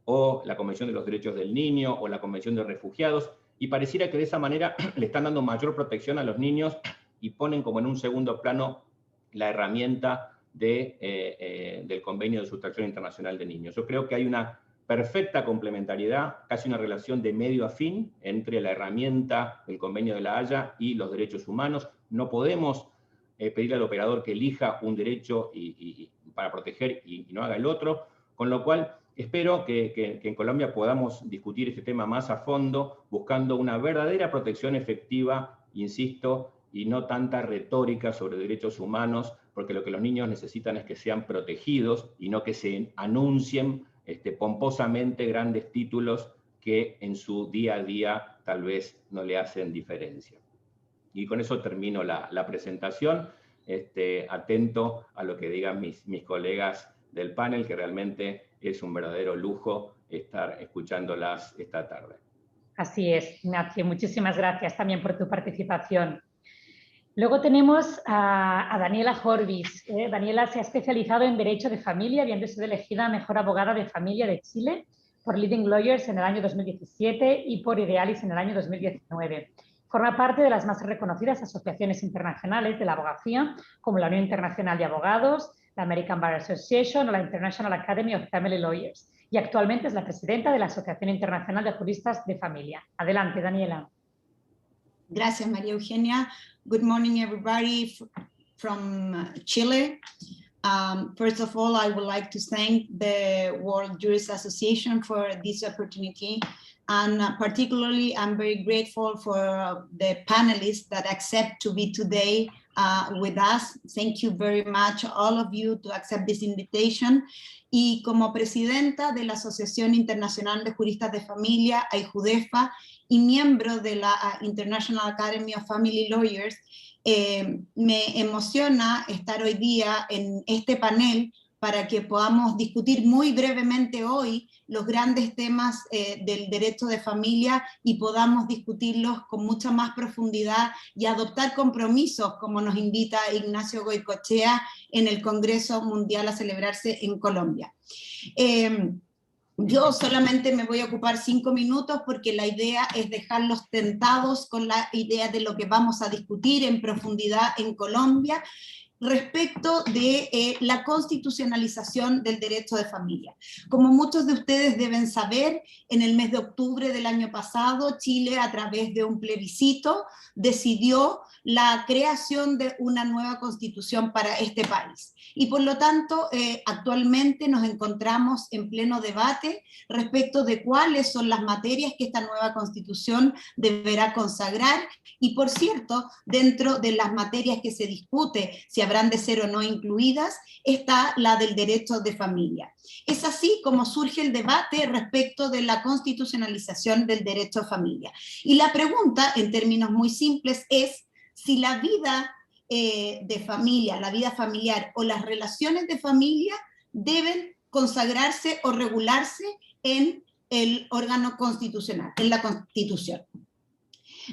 o la Convención de los Derechos del Niño, o la Convención de Refugiados, y pareciera que de esa manera le están dando mayor protección a los niños y ponen como en un segundo plano la herramienta del Convenio de Sustracción Internacional de Niños. Yo creo que hay una perfecta complementariedad, casi una relación de medio a fin entre la herramienta del Convenio de la Haya y los derechos humanos. No podemos pedirle al operador que elija un derecho para proteger y no haga el otro, con lo cual espero que en Colombia podamos discutir este tema más a fondo, buscando una verdadera protección efectiva, insisto, y no tanta retórica sobre derechos humanos, porque lo que los niños necesitan es que sean protegidos y no que se anuncien pomposamente grandes títulos que en su día a día tal vez no le hacen diferencia. Y con eso termino la presentación, atento a lo que digan mis colegas del panel, que realmente es un verdadero lujo estar escuchándolas esta tarde. Así es, Ignacio, muchísimas gracias también por tu participación. Luego tenemos a Daniela Horvis. Daniela se ha especializado en Derecho de Familia, habiendo sido elegida Mejor Abogada de Familia de Chile por Leading Lawyers en el año 2017 y por Idealis en el año 2019. Forma parte de las más reconocidas asociaciones internacionales de la abogacía, como la Unión Internacional de Abogados, la American Bar Association o la International Academy of Family Lawyers. Y actualmente es la presidenta de la Asociación Internacional de Juristas de Familia. Adelante, Daniela. Gracias, María Eugenia. Good morning, everybody from Chile. First of all, I would like to thank the World Jurists Association for this opportunity. And particularly, I'm very grateful for the panelists that accept to be today with us. Thank you very much, all of you, to accept this invitation. Y como presidenta de la Asociación Internacional de Juristas de Familia, AIJUDEFA, y miembro de la International Academy of Family Lawyers, me emociona estar hoy día en este panel para que podamos discutir muy brevemente hoy los grandes temas del derecho de familia y podamos discutirlos con mucha más profundidad y adoptar compromisos, como nos invita Ignacio Goicoechea en el Congreso Mundial a celebrarse en Colombia. Yo solamente me voy a ocupar 5 minutos porque la idea es dejarlos tentados con la idea de lo que vamos a discutir en profundidad en Colombia respecto de la constitucionalización del derecho de familia. Como muchos de ustedes deben saber, en el mes de octubre del año pasado, Chile, a través de un plebiscito, decidió la creación de una nueva constitución para este país. Y por lo tanto, actualmente nos encontramos en pleno debate respecto de cuáles son las materias que esta nueva constitución deberá consagrar. Y por cierto, dentro de las materias que se discute, si habrán de ser o no incluidas, está la del derecho de familia. Es así como surge el debate respecto de la constitucionalización del derecho a familia. Y la pregunta, en términos muy simples, es si la vida de familia, la vida familiar o las relaciones de familia deben consagrarse o regularse en el órgano constitucional, en la Constitución.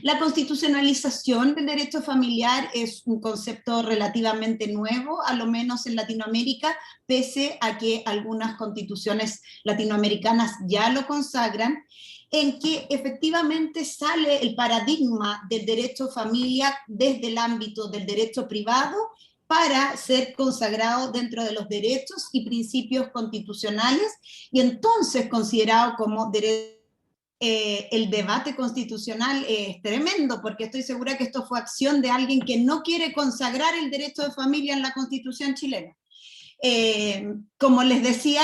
La constitucionalización del derecho familiar es un concepto relativamente nuevo, a lo menos en Latinoamérica, pese a que algunas constituciones latinoamericanas ya lo consagran, en que efectivamente sale el paradigma del derecho familia desde el ámbito del derecho privado para ser consagrado dentro de los derechos y principios constitucionales y entonces considerado como derecho. El debate constitucional es tremendo, porque estoy segura que esto fue acción de alguien que no quiere consagrar el derecho de familia en la Constitución chilena. Como les decía,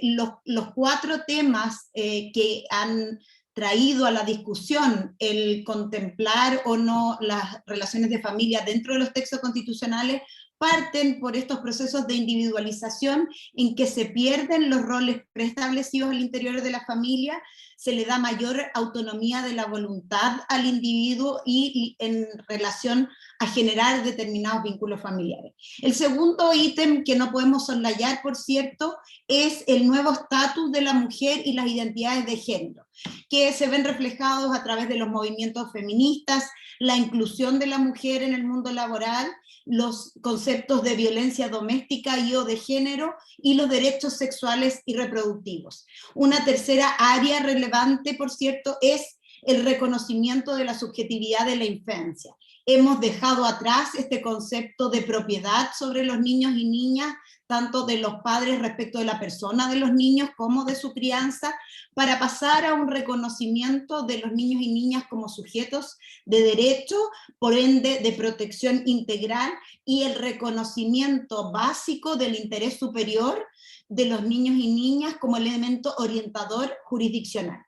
los 4 temas que han traído a la discusión el contemplar o no las relaciones de familia dentro de los textos constitucionales parten por estos procesos de individualización en que se pierden los roles preestablecidos al interior de la familia, se le da mayor autonomía de la voluntad al individuo y en relación a generar determinados vínculos familiares. El segundo ítem que no podemos soslayar, por cierto, es el nuevo estatus de la mujer y las identidades de género. que se ven reflejados a través de los movimientos feministas, la inclusión de la mujer en el mundo laboral, los conceptos de violencia doméstica y o de género, y los derechos sexuales y reproductivos. Una tercera área relevante, por cierto, es el reconocimiento de la subjetividad de la infancia. Hemos dejado atrás este concepto de propiedad sobre los niños y niñas, tanto de los padres respecto de la persona de los niños como de su crianza, para pasar a un reconocimiento de los niños y niñas como sujetos de derecho, por ende de protección integral, y el reconocimiento básico del interés superior de los niños y niñas como elemento orientador jurisdiccional.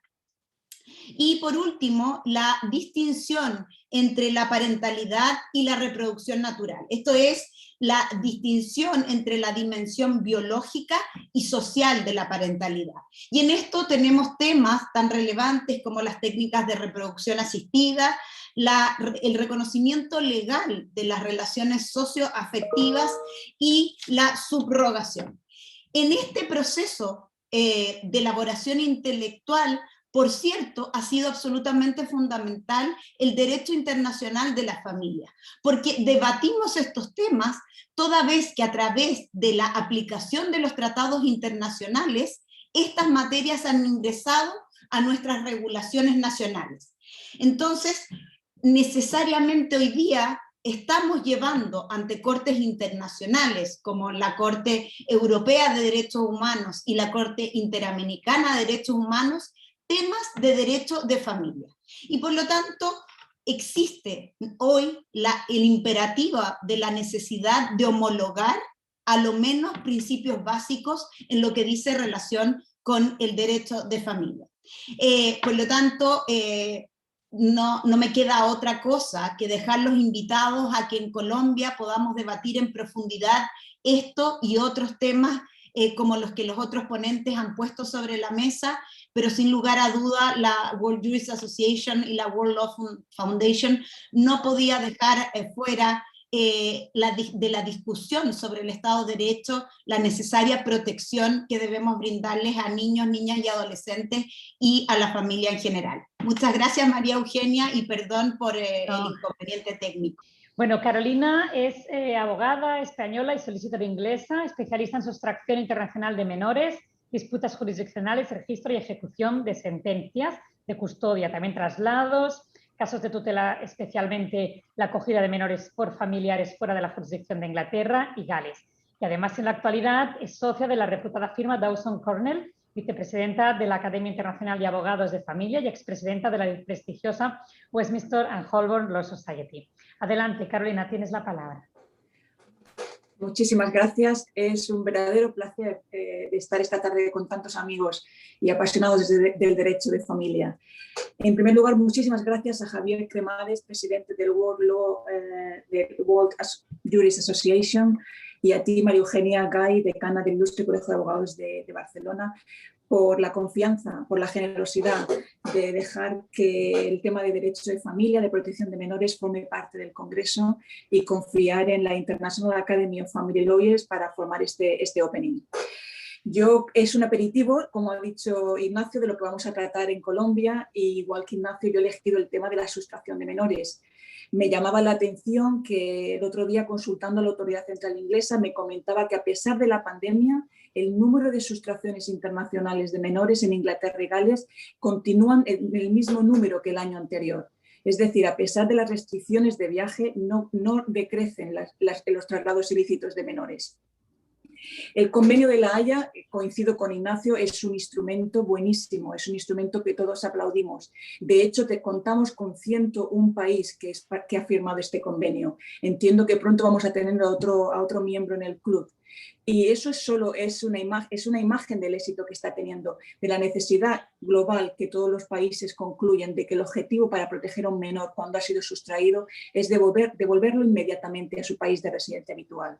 Y por último, la distinción entre la parentalidad y la reproducción natural. Esto es la distinción entre la dimensión biológica y social de la parentalidad. Y en esto tenemos tan relevantes como las técnicas de reproducción asistida, el reconocimiento legal de las relaciones socioafectivas y la subrogación. En este proceso de elaboración intelectual, por cierto, ha sido absolutamente fundamental el derecho internacional de la familia, porque debatimos estos temas toda vez que a través de la aplicación de los tratados internacionales, estas materias han ingresado a nuestras regulaciones nacionales. Entonces, necesariamente hoy día estamos llevando ante cortes internacionales, como la Corte Europea de Derechos Humanos y la Corte Interamericana de Derechos Humanos, temas de derecho de familia. Y por lo tanto, existe hoy el imperativo de la necesidad de homologar a lo menos principios básicos en lo que dice relación con el derecho de familia. Por lo tanto, no me queda otra cosa que dejarlos invitados a que en Colombia podamos debatir en profundidad esto y otros temas como los que los otros ponentes han puesto sobre la mesa, pero sin lugar a duda la World Jurist Association y la World Law Foundation no podía dejar fuera de la discusión sobre el Estado de Derecho la necesaria protección que debemos brindarles a niños, niñas y adolescentes y a la familia en general. Muchas gracias, María Eugenia, y perdón por el inconveniente técnico. Bueno, Carolina es abogada española y solicitor inglesa, especialista en sustracción internacional de menores, disputas jurisdiccionales, registro y ejecución de sentencias de custodia, también traslados, casos de tutela, especialmente la acogida de menores por familiares fuera de la jurisdicción de Inglaterra y Gales. Y además, en la actualidad, es socia de la reputada firma Dawson Cornell, vicepresidenta de la Academia Internacional de Abogados de Familia y expresidenta de la prestigiosa Westminster and Holborn Law Society. Adelante, Carolina, tienes la palabra. Muchísimas gracias. Es un verdadero placer estar esta tarde con tantos amigos y apasionados del derecho de familia. En primer lugar, muchísimas gracias a Javier Cremades, presidente del World Jurist Association, y a ti, María Eugenia Gay, decana del Ilustre Colegio de Abogados de Barcelona, por la confianza, por la generosidad de dejar que el tema de derecho de familia, de protección de menores, forme parte del Congreso y confiar en la International Academy of Family Lawyers para formar este opening. Es un aperitivo, como ha dicho Ignacio, de lo que vamos a tratar en Colombia, y igual que Ignacio, yo he elegido el tema de la sustracción de menores. Me llamaba la atención que el otro día, consultando a la Autoridad Central Inglesa, me comentaba que a pesar de la pandemia, el número de sustracciones internacionales de menores en Inglaterra y Gales continúan en el mismo número que el año anterior. Es decir, a pesar de las restricciones de viaje, no decrecen los traslados ilícitos de menores. El convenio de La Haya, coincido con Ignacio, es un instrumento buenísimo, es un instrumento que todos aplaudimos. De hecho, contamos con 101 países que ha firmado este convenio. Entiendo que pronto vamos a tener a otro miembro en el club. Y eso es una imagen del éxito que está teniendo, de la necesidad global que todos los países concluyen de que el objetivo para proteger a un menor cuando ha sido sustraído es devolverlo inmediatamente a su país de residencia habitual.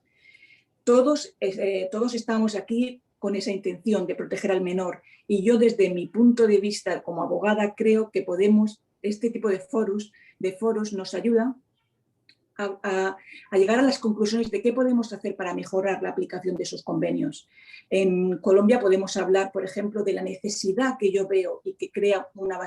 Todos estamos aquí con esa intención de proteger al menor, y yo, desde mi punto de vista como abogada, creo que este tipo de foros nos ayuda a llegar a las conclusiones de qué podemos hacer para mejorar la aplicación de esos convenios. En Colombia podemos hablar, por ejemplo, de la necesidad que yo veo y que crea una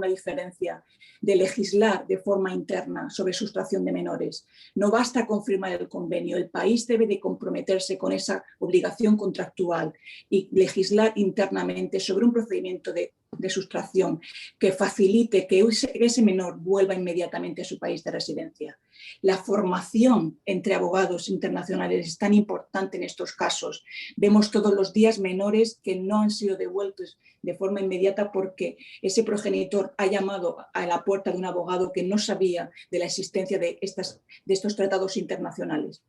diferencia de legislar de forma interna sobre sustracción de menores. No basta con firmar el convenio, el país debe de comprometerse con esa obligación contractual y legislar internamente sobre un procedimiento de sustracción que facilite que ese menor vuelva inmediatamente a su país de residencia. La formación entre abogados internacionales es tan importante en estos casos. Vemos todos los días menores que no han sido devueltos de forma inmediata porque ese progenitor ha llamado a la puerta de un abogado que no sabía de la existencia de estos tratados internacionales.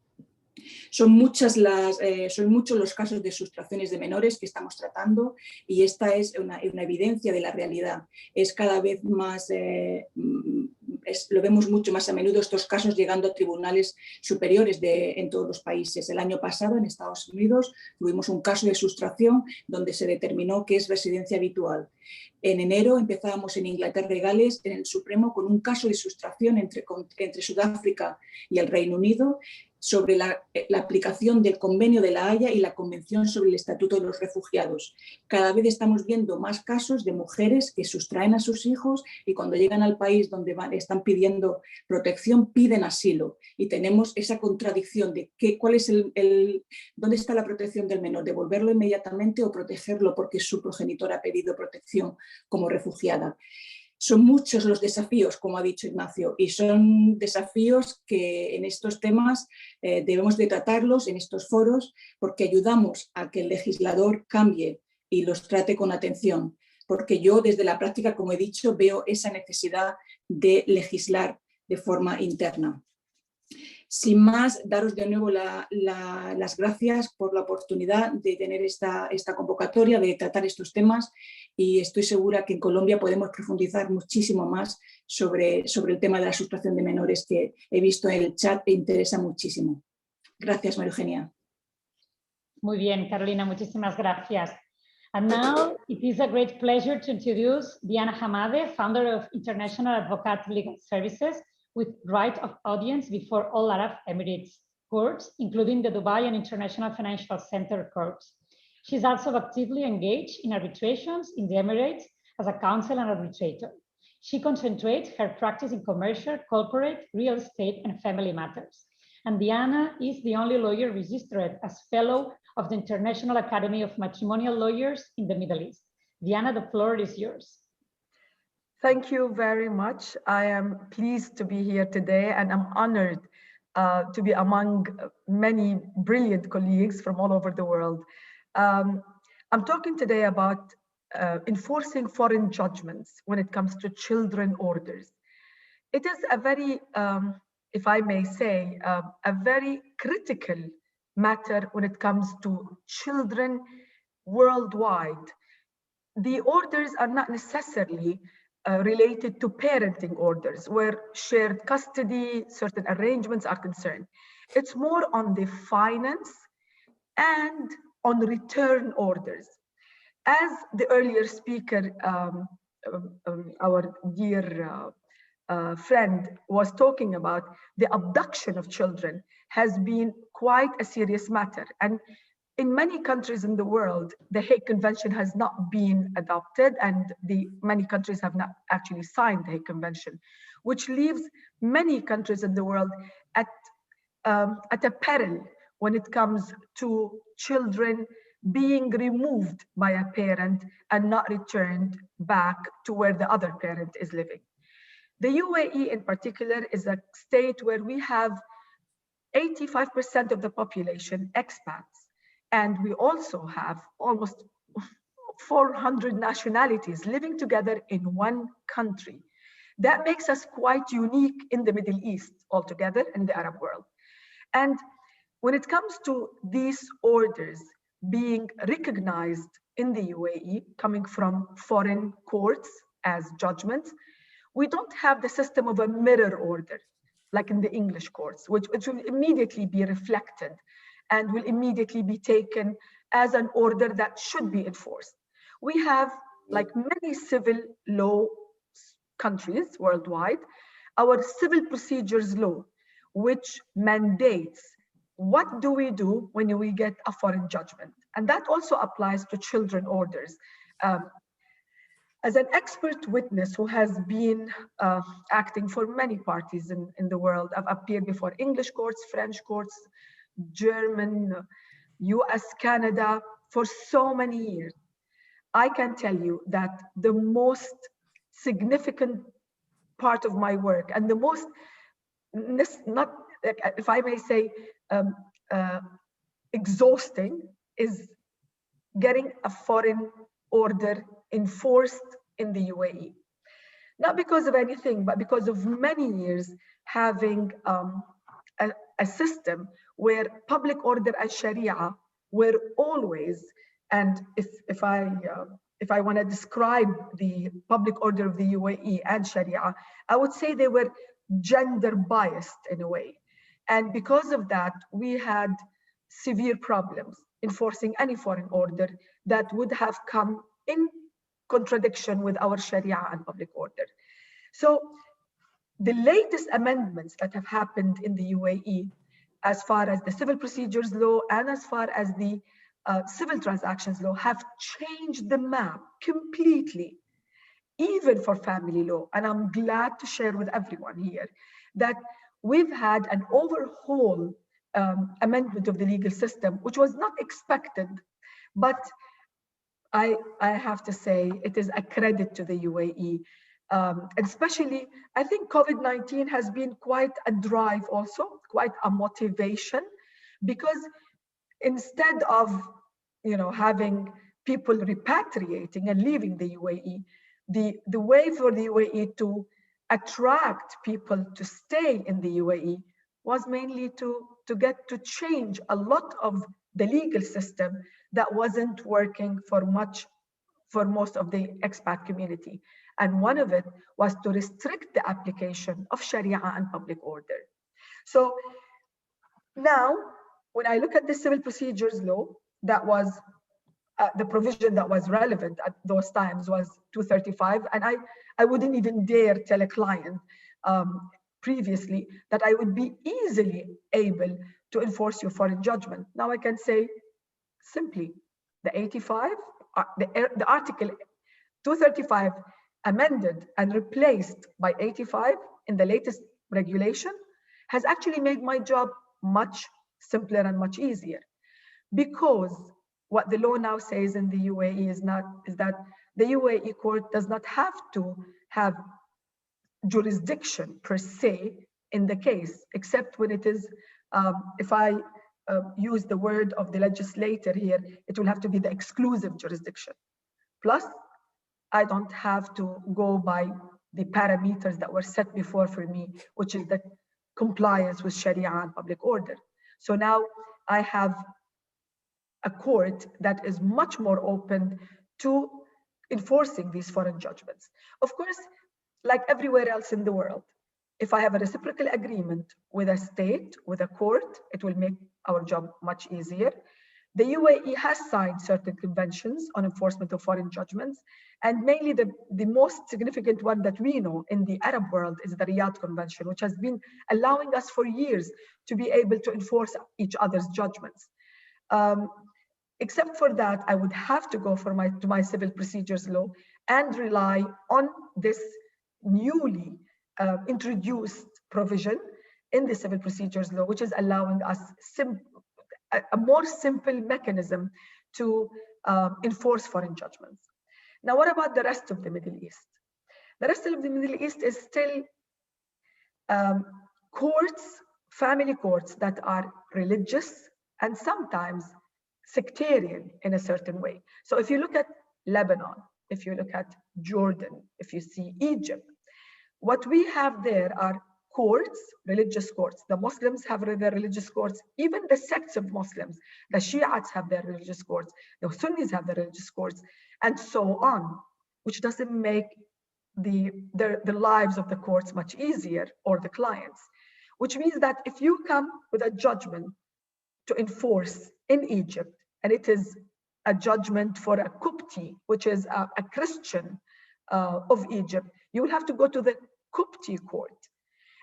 Son muchos los casos de sustracciones de menores que estamos tratando y esta es una evidencia de la realidad. Es cada vez más, lo vemos mucho más a menudo estos casos llegando a tribunales superiores en todos los países. El año pasado en Estados Unidos tuvimos un caso de sustracción donde se determinó que es residencia habitual. En enero empezábamos en Inglaterra y Gales en el Supremo con un caso de sustracción entre Sudáfrica y el Reino Unido sobre la aplicación del Convenio de la Haya y la Convención sobre el Estatuto de los Refugiados. Cada vez estamos viendo más casos de mujeres que sustraen a sus hijos y cuando llegan al país donde están pidiendo protección, piden asilo. Y tenemos esa contradicción de dónde está la protección del menor, devolverlo inmediatamente o protegerlo porque su progenitor ha pedido protección como refugiada. Son muchos los desafíos, como ha dicho Ignacio, y son desafíos que en estos temas debemos de tratarlos en estos foros porque ayudamos a que el legislador cambie y los trate con atención. Porque yo desde la práctica, como he dicho, veo esa necesidad de legislar de forma interna. Sin más, daros de nuevo las gracias por la oportunidad de tener esta convocatoria, de tratar estos temas y estoy segura que en Colombia podemos profundizar muchísimo más sobre el tema de la sustracción de menores que he visto en el chat e interesa muchísimo. Gracias, María Eugenia. Muy bien, Carolina, muchísimas gracias. And now it is a great pleasure to introduce Diana Hamade, founder of International Advocate Legal Services, with right of audience before all Arab Emirates courts, including the Dubai and International Financial Center courts. She's also actively engaged in arbitrations in the Emirates as a counsel and arbitrator. She concentrates her practice in commercial, corporate, real estate, and family matters. And Diana is the only lawyer registered as fellow of the International Academy of Matrimonial Lawyers in the Middle East. Diana, the floor is yours. Thank you very much. I am pleased to be here today and I'm honored to be among many brilliant colleagues from all over the world. I'm talking today about enforcing foreign judgments when it comes to children orders. It is a very, if I may say, a very critical matter when it comes to children worldwide. The orders are not necessarily related to parenting orders where shared custody, certain arrangements are concerned. It's more on the finance and on return orders. As the earlier speaker, our dear friend was talking about, the abduction of children has been quite a serious matter. And in many countries in the world, the Hague Convention has not been adopted and many countries have not actually signed the Hague Convention, which leaves many countries in the world at a peril when it comes to children being removed by a parent and not returned back to where the other parent is living. The UAE in particular is a state where we have 85% of the population expats. And we also have almost 400 nationalities living together in one country. That makes us quite unique in the Middle East altogether, in the Arab world. And when it comes to these orders being recognized in the UAE, coming from foreign courts as judgments, we don't have the system of a mirror order, like in the English courts, which will immediately be reflected and will immediately be taken as an order that should be enforced. We have, like many civil law countries worldwide, our civil procedures law, which mandates what do we do when we get a foreign judgment. And that also applies to children orders. As an expert witness who has been acting for many parties in the world, I've appeared before English courts, French courts, German, US, Canada, for so many years. I can tell you that the most significant part of my work and the most, not if I may say, exhausting is getting a foreign order enforced in the UAE. Not because of anything, but because of many years having a system where public order and Sharia were always, and if I want to describe the public order of the UAE and Sharia, I would say they were gender biased in a way. And because of that, we had severe problems enforcing any foreign order that would have come in contradiction with our Sharia and public order. So the latest amendments that have happened in the UAE, as far as the civil procedures law and as far as the civil transactions law, have changed the map completely, even for family law. And I'm glad to share with everyone here that we've had an overhaul amendment of the legal system, which was not expected, but I have to say it is a credit to the UAE. Especially, I think COVID-19 has been quite a drive also, quite a motivation, because instead of having people repatriating and leaving the UAE, the way for the UAE to attract people to stay in the UAE was mainly to get to change a lot of the legal system that wasn't working for most of the expat community. And one of it was to restrict the application of Sharia and public order. So now, when I look at the civil procedures law, that was the provision that was relevant at those times was 235, and I wouldn't even dare tell a client previously that I would be easily able to enforce your foreign judgment. Now I can say simply the 85, the article 235 amended and replaced by 85 in the latest regulation has actually made my job much simpler and much easier, because what the law now says in the UAE is that the UAE court does not have to have jurisdiction per se in the case, except when it is, if I use the word of the legislator here, it will have to be the exclusive jurisdiction. Plus, I don't have to go by the parameters that were set before for me, which is the compliance with Sharia and public order. So now I have a court that is much more open to enforcing these foreign judgments. Of course, like everywhere else in the world, if I have a reciprocal agreement with a state, with a court, it will make our job much easier. The UAE has signed certain conventions on enforcement of foreign judgments, and mainly the most significant one that we know in the Arab world is the Riyadh Convention, which has been allowing us for years to be able to enforce each other's judgments. Except for that, I would have to go to my civil procedures law and rely on this newly introduced provision in the civil procedures law, which is allowing us a more simple mechanism to enforce foreign judgments. Now, what about the rest of the Middle East? The rest of the Middle East is still courts, family courts that are religious and sometimes sectarian in a certain way. So if you look at Lebanon, if you look at Jordan, if you see Egypt, what we have there are courts, religious courts. The Muslims have their religious courts, even the sects of Muslims. The Shiites have their religious courts, the Sunnis have their religious courts, and so on, which doesn't make the lives of the courts much easier, or the clients, which means that if you come with a judgment to enforce in Egypt, and it is a judgment for a Qubti, which is a Christian of Egypt, you will have to go to the Qubti court.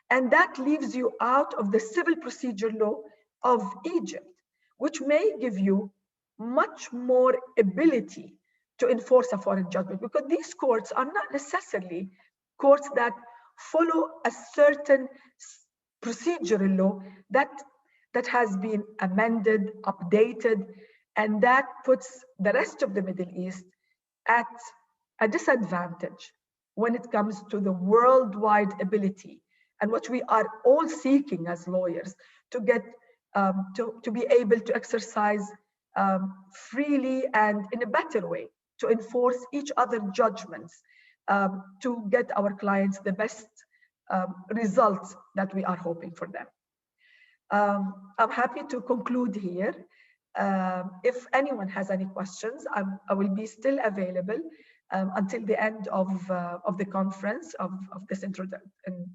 And that leaves you out of the civil procedure law of Egypt, which may give you much more ability to enforce a foreign judgment, because these courts are not necessarily courts that follow a certain procedural law that has been amended, updated, and that puts the rest of the Middle East at a disadvantage when it comes to the worldwide ability, and what we are all seeking as lawyers to get to be able to exercise freely and in a better way, to enforce each other's judgments, to get our clients the best results that we are hoping for them. I'm happy to conclude here. If anyone has any questions, I will be still available until the end of the conference, of this introduction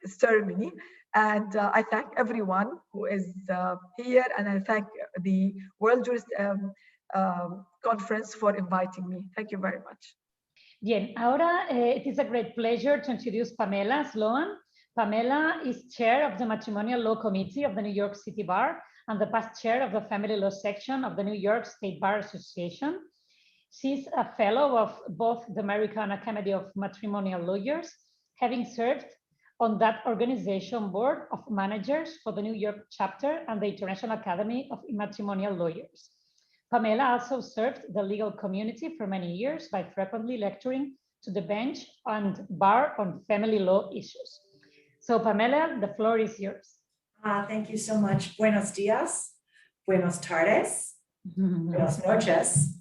ceremony. And I thank everyone who is here, and I thank the World Jurist Conference for inviting me. Thank you very much. Bien, ahora it is a great pleasure to introduce Pamela Sloan. Pamela is chair of the Matrimonial Law Committee of the New York City Bar and the past chair of the Family Law Section of the New York State Bar Association. She's a fellow of both the American Academy of Matrimonial Lawyers, having served on that organization board of managers for the New York chapter and the International Academy of Matrimonial Lawyers. Pamela also served the legal community for many years by frequently lecturing to the bench and bar on family law issues. So Pamela, the floor is yours. Thank you so much. Buenos dias, buenos tardes, buenas noches.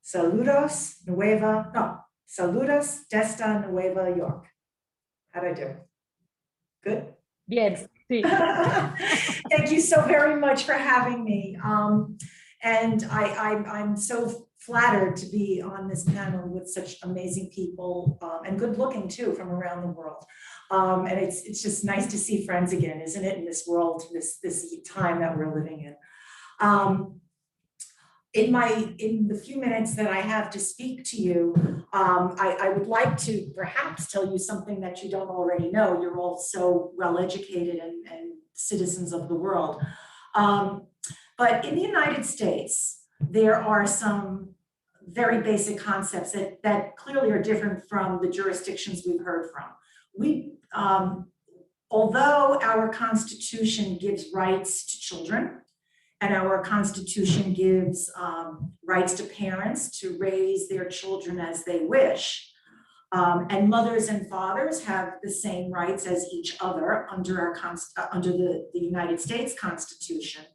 Saludos desde Nueva York. How'd I do? Good? Yes. Sí. Thank you so very much for having me. And I'm so flattered to be on this panel with such amazing people and good looking too from around the world. And it's just nice to see friends again, isn't it, in this world, this time that we're living in. In the few minutes that I have to speak to you, I would like to perhaps tell you something that you don't already know. You're all so well educated and citizens of the world. But in the United States, there are some very basic concepts that clearly are different from the jurisdictions we've heard from. Although our Constitution gives rights to children, and our Constitution gives rights to parents to raise their children as they wish, and mothers and fathers have the same rights as each other under the United States Constitution.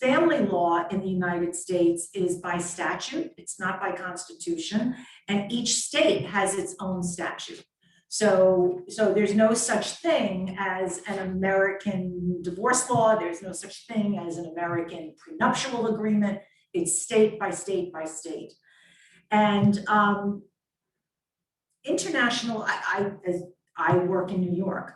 Family law in the United States is by statute, it's not by Constitution, and each state has its own statute. So there's no such thing as an American divorce law. There's no such thing as an American prenuptial agreement. It's state by state by state. And international, as I work in New York,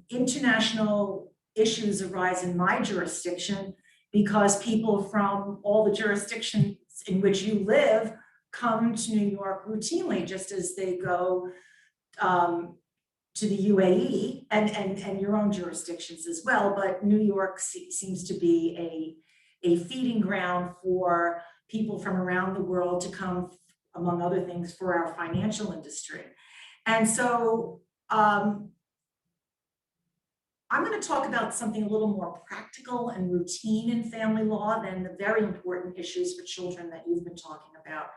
international issues arise in my jurisdiction because people from all the jurisdictions in which you live come to New York routinely, just as they go to the UAE and your own jurisdictions as well. But New York seems to be a feeding ground for people from around the world to come, among other things, for our financial industry. And so I'm going to talk about something a little more practical and routine in family law than the very important issues for children that you've been talking about.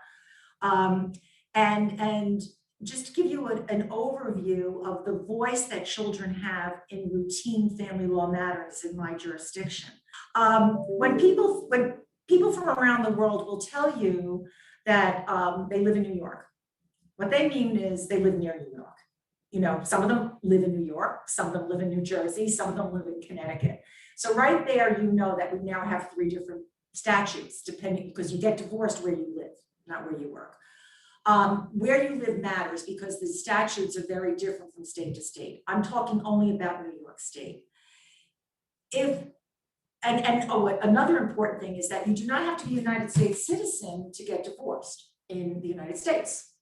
And just to give you an overview of the voice that children have in routine family law matters in my jurisdiction. When people from around the world will tell you that they live in New York, what they mean is they live near New York. You know, some of them live in New York, some of them live in New Jersey, some of them live in Connecticut. So right there, you know that we now have 3 different statutes, depending, because you get divorced where you live, not where you work. Where you live matters because the statutes are very different from state to state. I'm talking only about New York State. Another important thing is that you do not have to be a United States citizen to get divorced in the United States.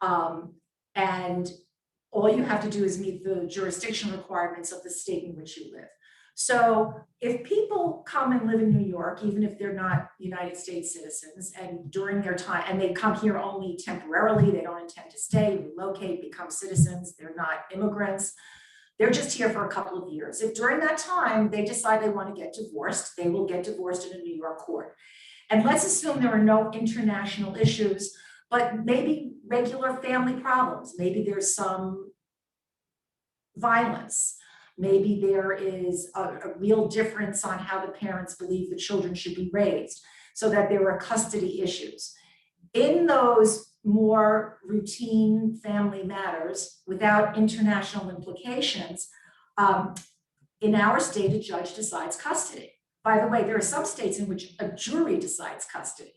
And all you have to do is meet the jurisdiction requirements of the state in which you live. So if people come and live in New York, even if they're not United States citizens, and during their time, and they come here only temporarily, they don't intend to stay, relocate, become citizens, they're not immigrants, they're just here for a couple of years. If during that time they decide they want to get divorced, they will get divorced in a New York court. And let's assume there are no international issues, but maybe regular family problems. Maybe there's some violence. Maybe there is a real difference on how the parents believe the children should be raised, so that there are custody issues. In those more routine family matters without international implications, in our state, a judge decides custody. By the way, there are some states in which a jury decides custody,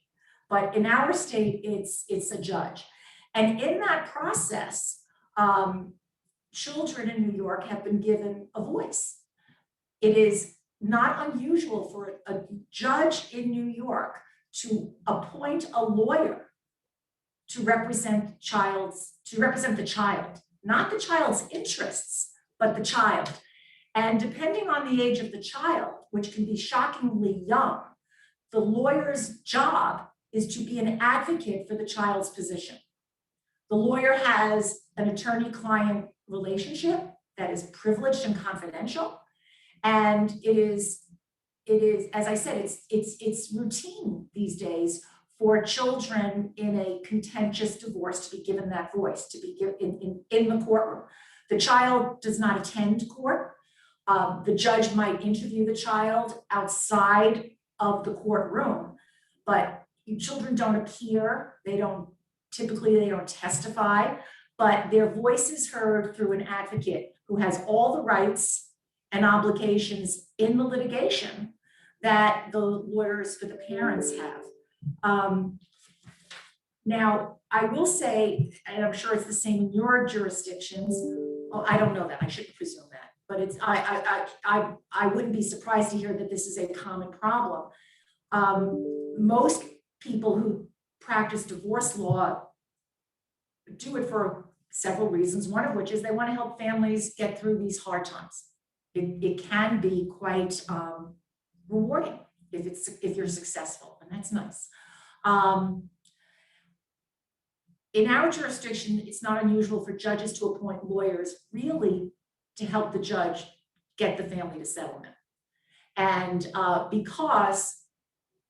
but in our state, it's a judge. And in that process, children in New York have been given a voice. It is not unusual for a judge in New York to appoint a lawyer to represent the child, not the child's interests, but the child. And depending on the age of the child, which can be shockingly young, the lawyer's job is to be an advocate for the child's position. The lawyer has an attorney-client relationship that is privileged and confidential. And it is, as I said, it's routine these days for children in a contentious divorce to be given that voice, to be given in the courtroom. The child does not attend court. The judge might interview the child outside of the courtroom, but children don't appear, they don't testify, but their voice is heard through an advocate who has all the rights and obligations in the litigation that the lawyers for the parents have. Now, I will say, and I'm sure it's the same in your jurisdictions. Well, I don't know that, I shouldn't presume that, but it's I wouldn't be surprised to hear that this is a common problem. Most people who practice divorce law do it for several reasons, one of which is they want to help families get through these hard times. It can be quite rewarding if you're successful, and that's nice. In our jurisdiction, it's not unusual for judges to appoint lawyers really to help the judge get the family to settlement. And because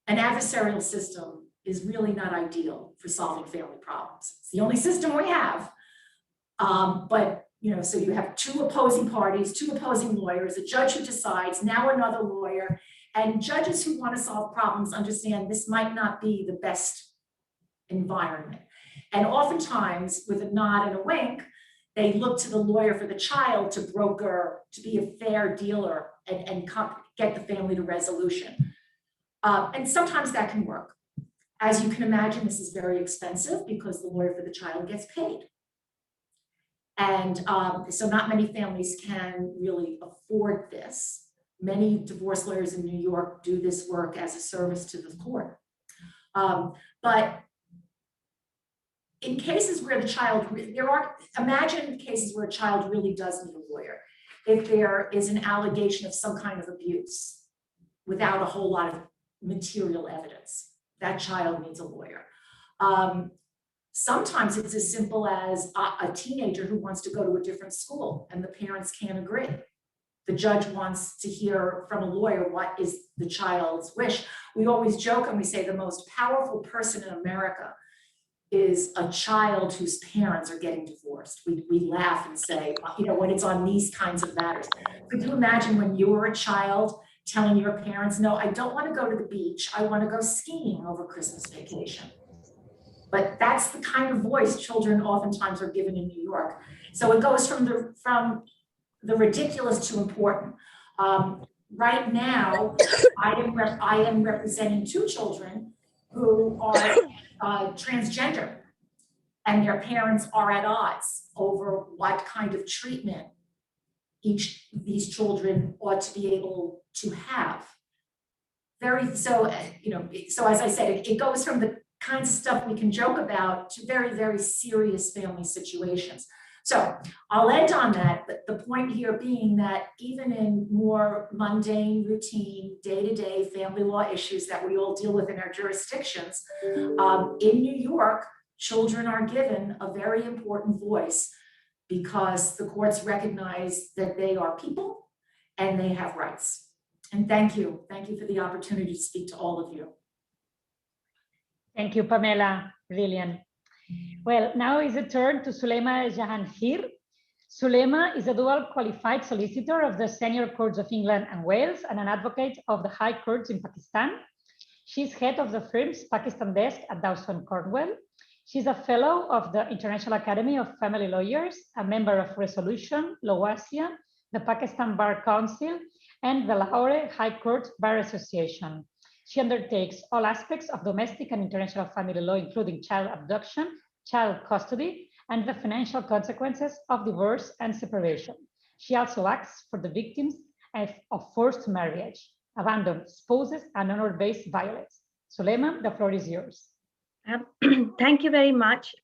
an adversarial system is really not ideal for solving family problems. It's the only system we have. But so you have two opposing parties, two opposing lawyers, a judge who decides, now another lawyer, and judges who want to solve problems understand this might not be the best environment. And oftentimes, with a nod and a wink, they look to the lawyer for the child to broker, to be a fair dealer and get the family to resolution. And sometimes that can work. As you can imagine, this is very expensive because the lawyer for the child gets paid. And so not many families can really afford this. Many divorce lawyers in New York do this work as a service to the court. But in cases where the child, imagine cases where a child really does need a lawyer. If there is an allegation of some kind of abuse without a whole lot of material evidence, that child needs a lawyer. Sometimes it's as simple as a teenager who wants to go to a different school and the parents can't agree. The judge wants to hear from a lawyer what is the child's wish. We always joke and we say the most powerful person in America is a child whose parents are getting divorced. We laugh and say, when it's on these kinds of matters. Could you imagine when you were a child telling your parents, no, I don't want to go to the beach, I want to go skiing over Christmas vacation? But that's the kind of voice children oftentimes are given in New York. So it goes from the ridiculous to important. Right now, I am representing two children who are transgender, and their parents are at odds over what kind of treatment these children ought to be able to have. So as I said, it goes from the kinds of stuff we can joke about to very, very serious family situations. So I'll end on that, but the point here being that even in more mundane, routine, day-to-day family law issues that we all deal with in our jurisdictions, in New York, children are given a very important voice because the courts recognize that they are people and they have rights. And thank you. Thank you for the opportunity to speak to all of you. Thank you, Pamela. Brilliant. Well, now is the turn to Sulema Jahangir. Sulema is a dual qualified solicitor of the Senior Courts of England and Wales and an advocate of the High Courts in Pakistan. She's head of the firm's Pakistan desk at Dawson Cornwell. She's a fellow of the International Academy of Family Lawyers, a member of Resolution, Lawasia, the Pakistan Bar Council, and the Lahore High Court Bar Association. She undertakes all aspects of domestic and international family law, including child abduction, child custody, and the financial consequences of divorce and separation. She also acts for the victims of forced marriage, abandoned spouses, and honor-based violence. Sulema, the floor is yours. Thank you very much.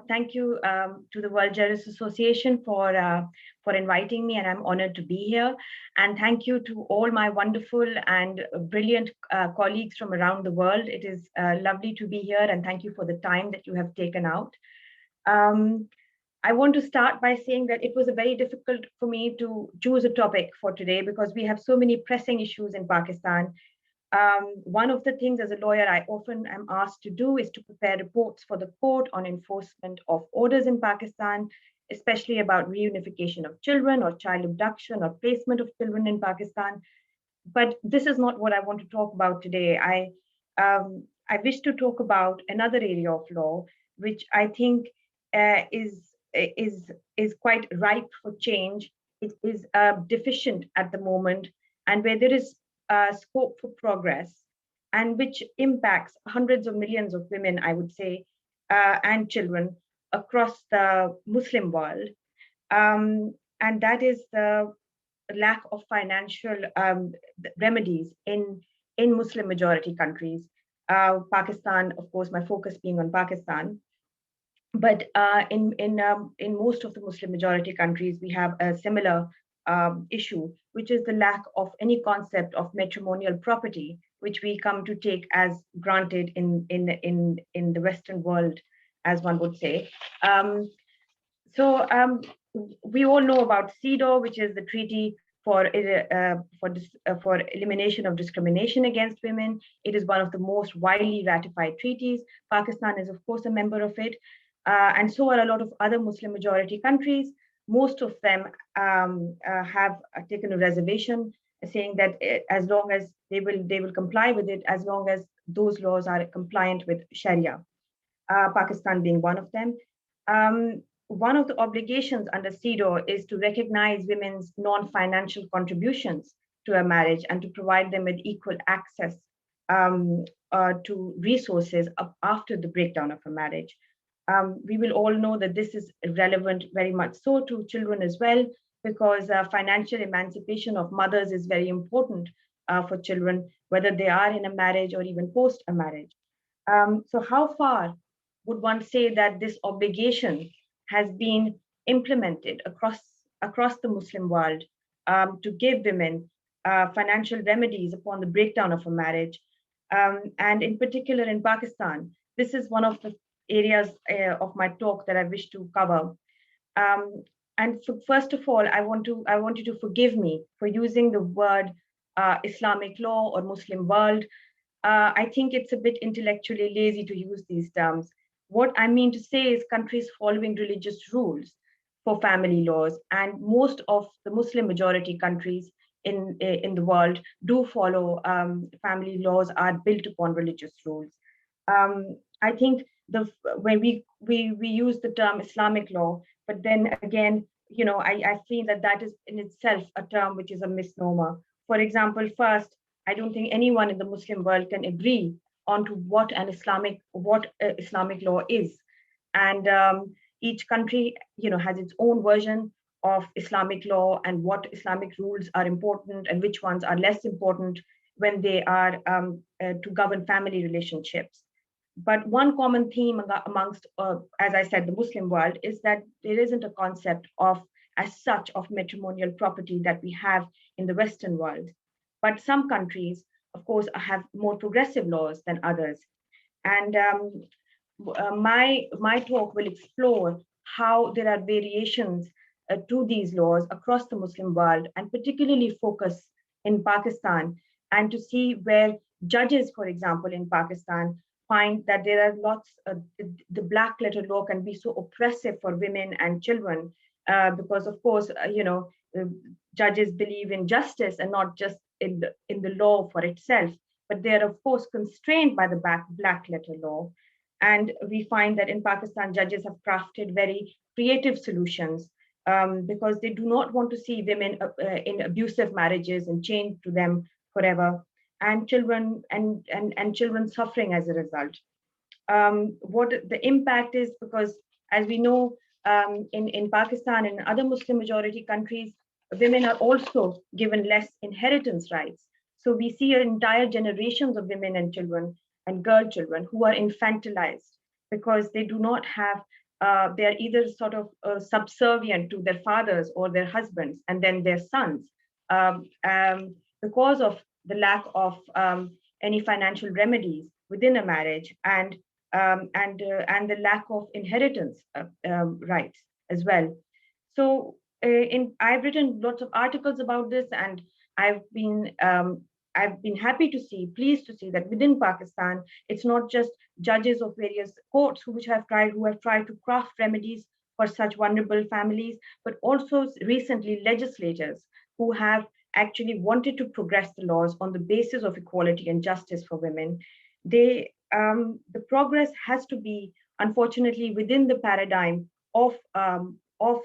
Thank you to the World Jurist Association for inviting me, and I'm honored to be here. And thank you to all my wonderful and brilliant colleagues from around the world. It is lovely to be here, and thank you for the time that you have taken out. I want to start by saying that it was very difficult for me to choose a topic for today because we have so many pressing issues in Pakistan. One of the things as a lawyer I often am asked to do is to prepare reports for the court on enforcement of orders in Pakistan, especially about reunification of children or child abduction or placement of children in Pakistan. But this is not what I want to talk about today. I wish to talk about another area of law, which I think is quite ripe for change. It is deficient at the moment, and where there is scope for progress, and which impacts hundreds of millions of women, I would say, and children across the Muslim world. And that is the lack of financial remedies in Muslim majority countries. Pakistan, of course, my focus being on Pakistan. But in most of the Muslim majority countries, we have a similar issue, which is the lack of any concept of matrimonial property, which we come to take as granted in the Western world, as one would say. So we all know about CEDAW, which is the Treaty for Elimination of Discrimination Against Women. It is one of the most widely ratified treaties. Pakistan is, of course, a member of it. And so are a lot of other Muslim majority countries. Most of them have taken a reservation, saying that as long as they will comply with it, as long as those laws are compliant with Sharia, Pakistan being one of them. One of the obligations under CEDAW is to recognize women's non-financial contributions to a marriage and to provide them with equal access to resources after the breakdown of a marriage. We will all know that this is relevant very much so to children as well, because financial emancipation of mothers is very important for children, whether they are in a marriage or even post a marriage. So how far would one say that this obligation has been implemented across the Muslim world to give women financial remedies upon the breakdown of a marriage? And in particular in Pakistan, this is one of the areas of my talk that I wish to cover. And first of all, I want you to forgive me for using the word Islamic law or Muslim world. I think it's a bit intellectually lazy to use these terms. What I mean to say is countries following religious rules for family laws, and most of the Muslim majority countries in the world do follow family laws are built upon religious rules. I think when we use the term Islamic law, but then again, I feel that is in itself a term which is a misnomer. For example, first, I don't think anyone in the Muslim world can agree on to what Islamic law is, and each country, has its own version of Islamic law and what Islamic rules are important and which ones are less important when they are to govern family relationships. But one common theme amongst, as I said, the Muslim world is that there isn't a concept of, as such, of matrimonial property that we have in the Western world. But some countries, of course, have more progressive laws than others. And my talk will explore how there are variations to these laws across the Muslim world, and particularly focus in Pakistan, and to see where judges, for example, in Pakistan, find that there are lots of, the black letter law can be so oppressive for women and children, because of course, judges believe in justice and not just in the law for itself, but they are of course constrained by the black letter law. And we find that in Pakistan, judges have crafted very creative solutions, because they do not want to see women in abusive marriages and chained to them forever, and children and children suffering as a result. What the impact is, because as we know, in Pakistan and other Muslim majority countries, women are also given less inheritance rights. So we see entire generations of women and children and girl children who are infantilized because they do not have, they are either sort of subservient to their fathers or their husbands and then their sons, because of the lack of any financial remedies within a marriage, and the lack of inheritance rights as well. So I've written lots of articles about this, and I've been happy to see, pleased to see that within Pakistan, it's not just judges of various courts who have tried to craft remedies for such vulnerable families, but also recently legislators who have actually wanted to progress the laws on the basis of equality and justice for women. The progress has to be, unfortunately, within the paradigm of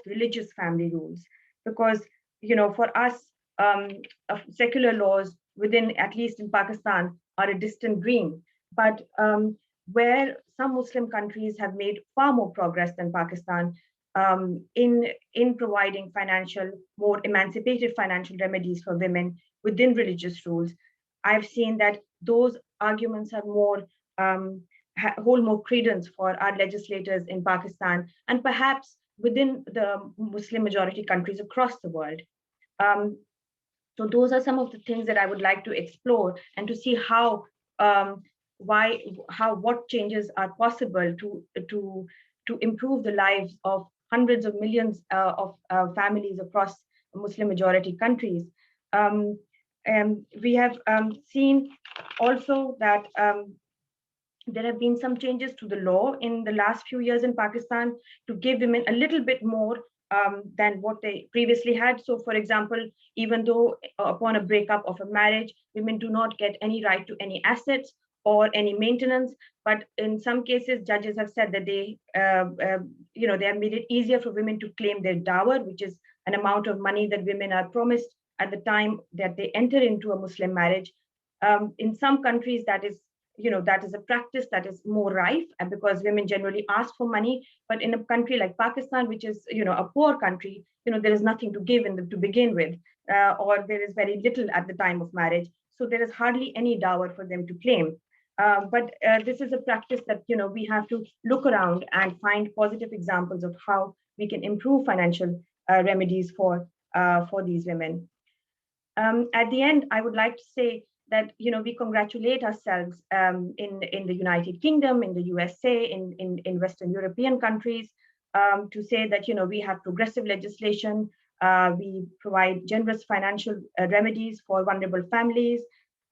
religious family rules, because for us, secular laws within, at least in Pakistan, are a distant dream. But where some Muslim countries have made far more progress than Pakistan in providing more emancipated financial remedies for women within religious rules, I've seen that those arguments have hold more credence for our legislators in Pakistan, and perhaps within the Muslim majority countries across the world. So those are some of the things that I would like to explore, and to see how what changes are possible to improve the lives of hundreds of millions of families across Muslim majority countries. We have seen also that there have been some changes to the law in the last few years in Pakistan to give women a little bit more than what they previously had. So, for example, even though upon a breakup of a marriage, women do not get any right to any assets or any maintenance, but in some cases, judges have said that they have made it easier for women to claim their dower, which is an amount of money that women are promised at the time that they enter into a Muslim marriage. In some countries, that is a practice that is more rife, and because women generally ask for money. But in a country like Pakistan, which is a poor country, there is nothing to give to begin with, or there is very little at the time of marriage. So there is hardly any dower for them to claim. But this is a practice that we have to look around and find positive examples of how we can improve financial remedies for these women. At the end, I would like to say that we congratulate ourselves in the United Kingdom, in the USA, in Western European countries, to say that we have progressive legislation, we provide generous financial remedies for vulnerable families,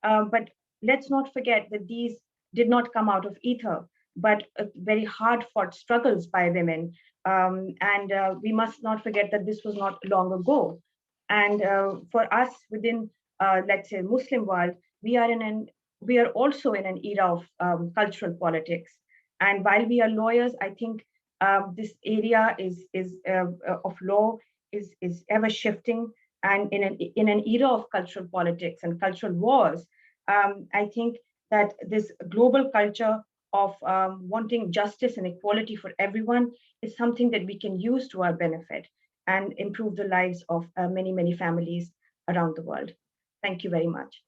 but let's not forget that these did not come out of ether, but very hard-fought struggles by women, and we must not forget that this was not long ago. And for us within, let's say, Muslim world, we are also in an era of cultural politics. And while we are lawyers, I think this area of law is ever shifting. And in an era of cultural politics and cultural wars, I think that this global culture of wanting justice and equality for everyone is something that we can use to our benefit and improve the lives of many, many families around the world. Thank you very much.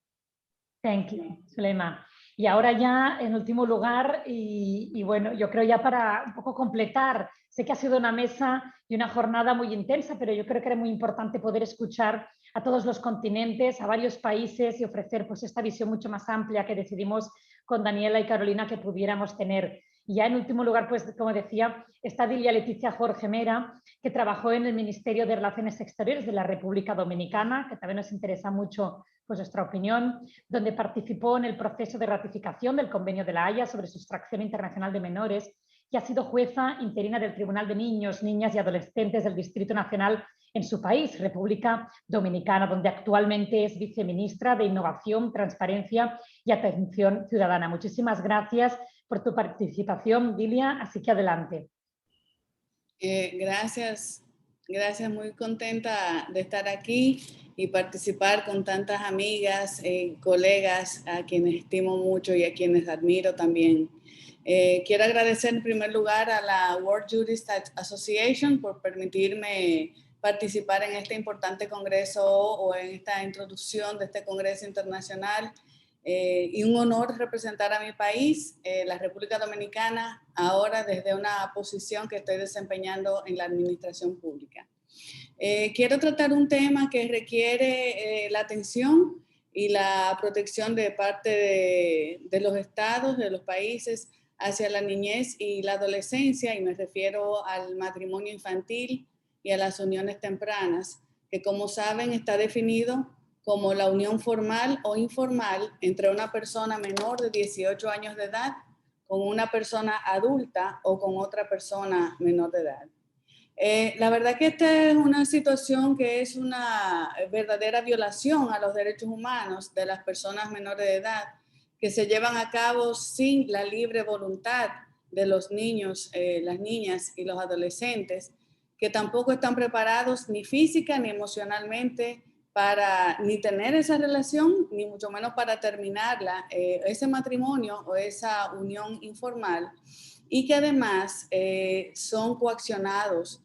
Thank you, Suleyman. Y ahora ya, en último lugar, y bueno, yo creo ya para un poco completar, sé que ha sido una mesa y una jornada muy intensa, pero yo creo que era muy importante poder escuchar a todos los continentes, a varios países y ofrecer pues esta visión mucho más amplia que decidimos con Daniela y Carolina que pudiéramos tener. Y ya en último lugar, pues como decía, está Dilia Leticia Jorge Mera, que trabajó en el Ministerio de Relaciones Exteriores de la República Dominicana, que también nos interesa mucho pues nuestra opinión, donde participó en el proceso de ratificación del Convenio de la Haya sobre sustracción internacional de menores y ha sido jueza interina del Tribunal de Niños, Niñas y Adolescentes del Distrito Nacional en su país, República Dominicana, donde actualmente es viceministra de Innovación, Transparencia y Atención Ciudadana. Muchísimas gracias por tu participación, Dilia, así que adelante. Gracias, muy contenta de estar aquí y participar con tantas amigas, colegas a quienes estimo mucho y a quienes admiro también. Quiero agradecer en primer lugar a la World Jurist Association por permitirme participar en este importante congreso o en esta introducción de este congreso internacional. Y un honor representar a mi país, la República Dominicana, ahora desde una posición que estoy desempeñando en la administración pública. Quiero tratar un tema que requiere la atención y la protección de parte de los estados, de los países, hacia la niñez y la adolescencia, y me refiero al matrimonio infantil y a las uniones tempranas, que como saben está definido como la unión formal o informal entre una persona menor de 18 años de edad con una persona adulta o con otra persona menor de edad. La verdad que esta es una situación que es una verdadera violación a los derechos humanos de las personas menores de edad, que se llevan a cabo sin la libre voluntad de los niños, las niñas y los adolescentes, que tampoco están preparados ni física ni emocionalmente para ni tener esa relación, ni mucho menos para terminarla, ese matrimonio o esa unión informal, y que además son coaccionados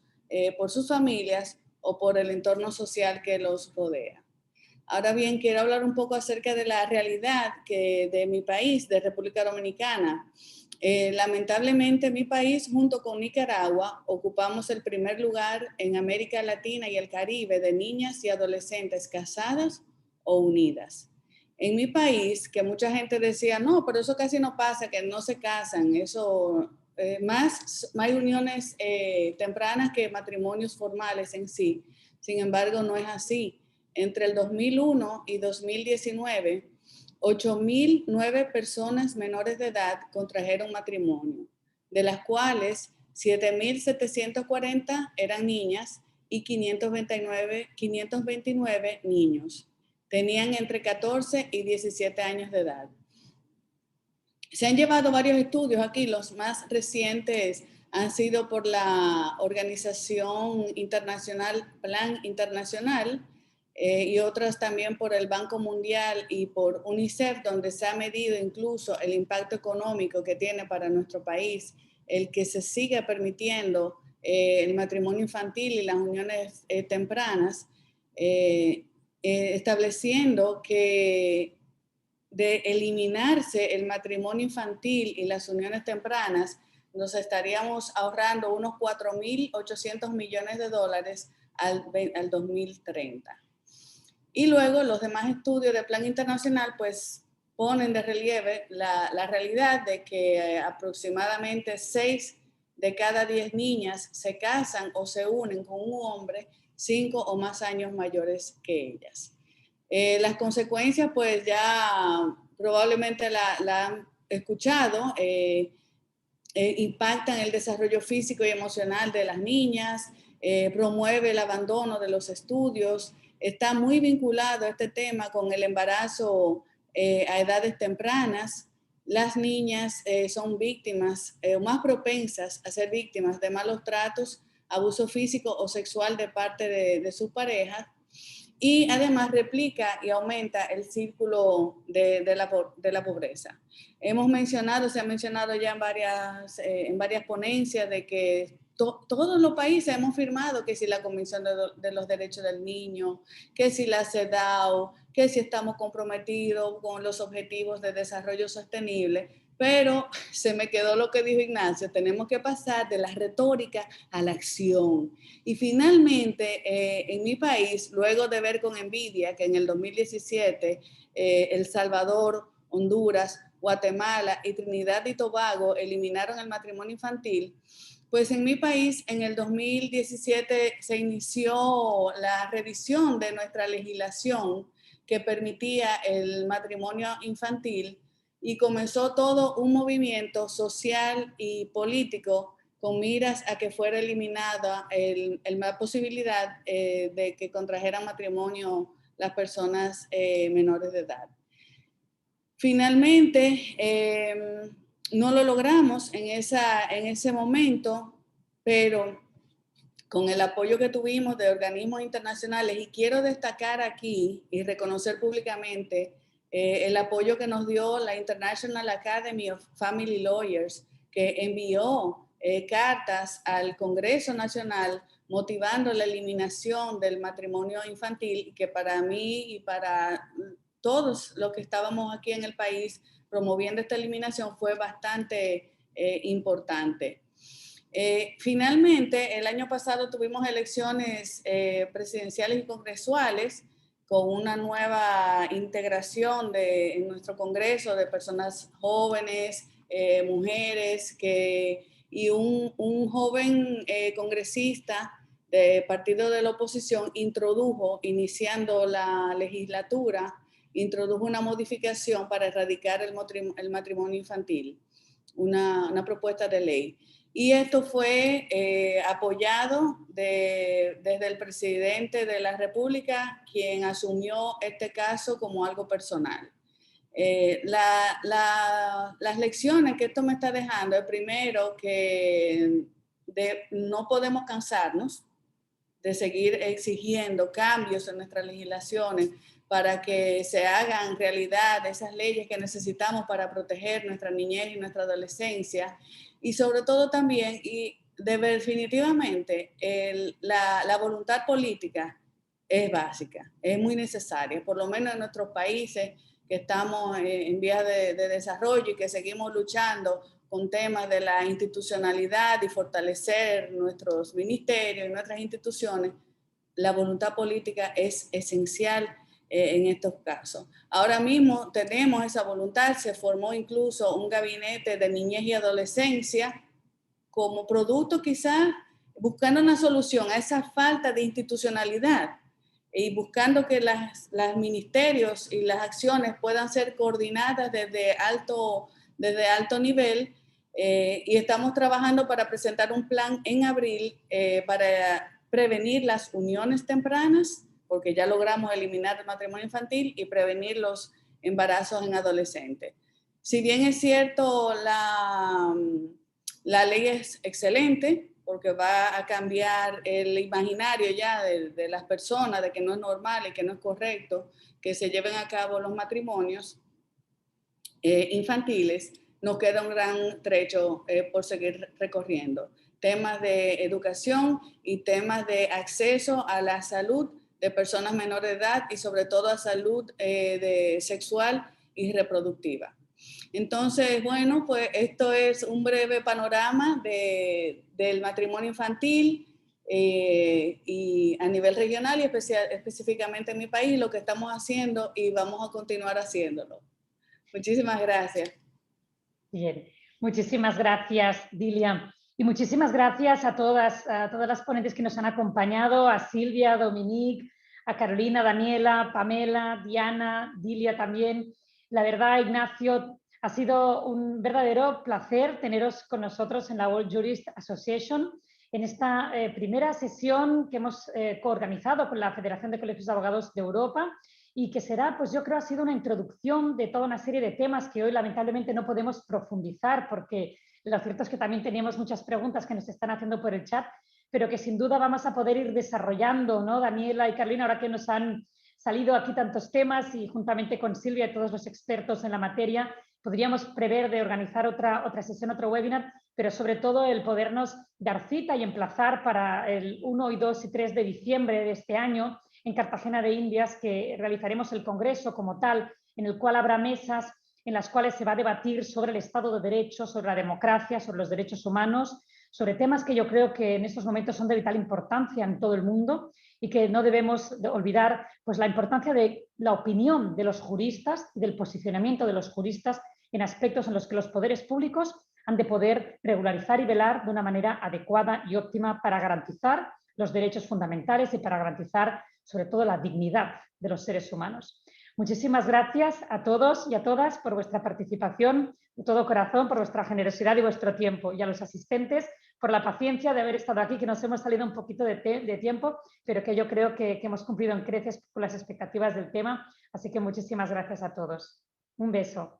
por sus familias o por el entorno social que los rodea. Ahora bien, quiero hablar un poco acerca de la realidad de mi país, de República Dominicana. Lamentablemente, mi país, junto con Nicaragua, ocupamos el primer lugar en América Latina y el Caribe de niñas y adolescentes casadas o unidas. En mi país, que mucha gente decía, no, pero eso casi no pasa, que no se casan, eso más hay uniones tempranas que matrimonios formales en sí. Sin embargo, no es así. Entre el 2001 y 2019, 8.009 personas menores de edad contrajeron matrimonio, de las cuales 7.740 eran niñas y 529 niños. Tenían entre 14 y 17 años de edad. Se han llevado varios estudios aquí, los más recientes han sido por la organización internacional, Plan Internacional, y otras también por el Banco Mundial y por UNICEF, donde se ha medido incluso el impacto económico que tiene para nuestro país el que se siga permitiendo el matrimonio infantil y las uniones tempranas, estableciendo que de eliminarse el matrimonio infantil y las uniones tempranas, nos estaríamos ahorrando unos 4.800 millones de dólares al 2030. Y luego los demás estudios del Plan Internacional pues ponen de relieve la realidad de que aproximadamente 6 de cada 10 niñas se casan o se unen con un hombre 5 o más años mayores que ellas. Las consecuencias pues ya probablemente la han escuchado, impactan el desarrollo físico y emocional de las niñas, promueve el abandono de los estudios. Está muy vinculado este tema con el embarazo a edades tempranas. Las niñas son víctimas o más propensas a ser víctimas de malos tratos, abuso físico o sexual de parte de sus parejas, y además replica y aumenta el círculo de la pobreza. Se ha mencionado ya en varias ponencias de que todos los países hemos firmado que si la Comisión de los Derechos del Niño, que si la CEDAW, que si estamos comprometidos con los Objetivos de Desarrollo Sostenible, pero se me quedó lo que dijo Ignacio, tenemos que pasar de la retórica a la acción. Y finalmente, en mi país, luego de ver con envidia que en el 2017 El Salvador, Honduras, Guatemala y Trinidad y Tobago eliminaron el matrimonio infantil, pues en mi país en el 2017 se inició la revisión de nuestra legislación que permitía el matrimonio infantil y comenzó todo un movimiento social y político con miras a que fuera eliminada la posibilidad de que contrajeran matrimonio las personas menores de edad. Finalmente, no lo logramos en ese momento, pero con el apoyo que tuvimos de organismos internacionales, y quiero destacar aquí y reconocer públicamente el apoyo que nos dio la International Academy of Family Lawyers, que envió cartas al Congreso Nacional motivando la eliminación del matrimonio infantil, que para mí y para todos los que estábamos aquí en el país promoviendo esta eliminación fue bastante importante. Finalmente, el año pasado tuvimos elecciones presidenciales y congresuales con una nueva integración en nuestro Congreso de personas jóvenes, mujeres, y un joven congresista de partido de la oposición iniciando la legislatura, introdujo una modificación para erradicar el matrimonio infantil, una propuesta de ley. Y esto fue apoyado desde el presidente de la República, quien asumió este caso como algo personal. Las lecciones que esto me está dejando es primero que no podemos cansarnos de seguir exigiendo cambios en nuestras legislaciones para que se hagan realidad esas leyes que necesitamos para proteger nuestra niñez y nuestra adolescencia. Y sobre todo también, y definitivamente, la voluntad política es básica, es muy necesaria, por lo menos en nuestros países que estamos en vías de desarrollo y que seguimos luchando con temas de la institucionalidad y fortalecer nuestros ministerios y nuestras instituciones. La voluntad política es esencial en estos casos. Ahora mismo tenemos esa voluntad, se formó incluso un gabinete de niñez y adolescencia como producto quizás buscando una solución a esa falta de institucionalidad y buscando que los ministerios y las acciones puedan ser coordinadas desde alto nivel, y estamos trabajando para presentar un plan en abril para prevenir las uniones tempranas, porque ya logramos eliminar el matrimonio infantil y prevenir los embarazos en adolescentes. Si bien es cierto, la ley es excelente, porque va a cambiar el imaginario ya de las personas, de que no es normal y que no es correcto que se lleven a cabo los matrimonios infantiles, nos queda un gran trecho por seguir recorriendo. Temas de educación y temas de acceso a la salud de personas menores de edad y sobre todo a salud sexual y reproductiva. Entonces, bueno, pues esto es un breve panorama del matrimonio infantil y a nivel regional y específicamente en mi país, lo que estamos haciendo y vamos a continuar haciéndolo. Muchísimas gracias. Bien, muchísimas gracias, Dilia. Y muchísimas gracias a todas las ponentes que nos han acompañado, a Silvia, a Dominique, a Carolina, Daniela, Pamela, Diana, Dilia también. La verdad, Ignacio, ha sido un verdadero placer teneros con nosotros en la World Jurist Association en esta primera sesión que hemos coorganizado con la Federación de Colegios de Abogados de Europa y que será, pues yo creo, ha sido una introducción de toda una serie de temas que hoy lamentablemente no podemos profundizar porque lo cierto es que también teníamos muchas preguntas que nos están haciendo por el chat, pero que sin duda vamos a poder ir desarrollando, ¿no? Daniela y Carolina, ahora que nos han salido aquí tantos temas y juntamente con Silvia y todos los expertos en la materia, podríamos prever de organizar otra sesión, otro webinar, pero sobre todo el podernos dar cita y emplazar para el 1, 2 y 3 de diciembre de este año en Cartagena de Indias, que realizaremos el congreso como tal, en el cual habrá mesas en las cuales se va a debatir sobre el Estado de Derecho, sobre la democracia, sobre los derechos humanos, sobre temas que yo creo que en estos momentos son de vital importancia en todo el mundo y que no debemos olvidar pues, la importancia de la opinión de los juristas y del posicionamiento de los juristas en aspectos en los que los poderes públicos han de poder regularizar y velar de una manera adecuada y óptima para garantizar los derechos fundamentales y para garantizar sobre todo la dignidad de los seres humanos. Muchísimas gracias a todos y a todas por vuestra participación, de todo corazón, por vuestra generosidad y vuestro tiempo, y a los asistentes por la paciencia de haber estado aquí, que nos hemos salido un poquito de tiempo, pero que yo creo que hemos cumplido en creces con las expectativas del tema. Así que muchísimas gracias a todos. Un beso.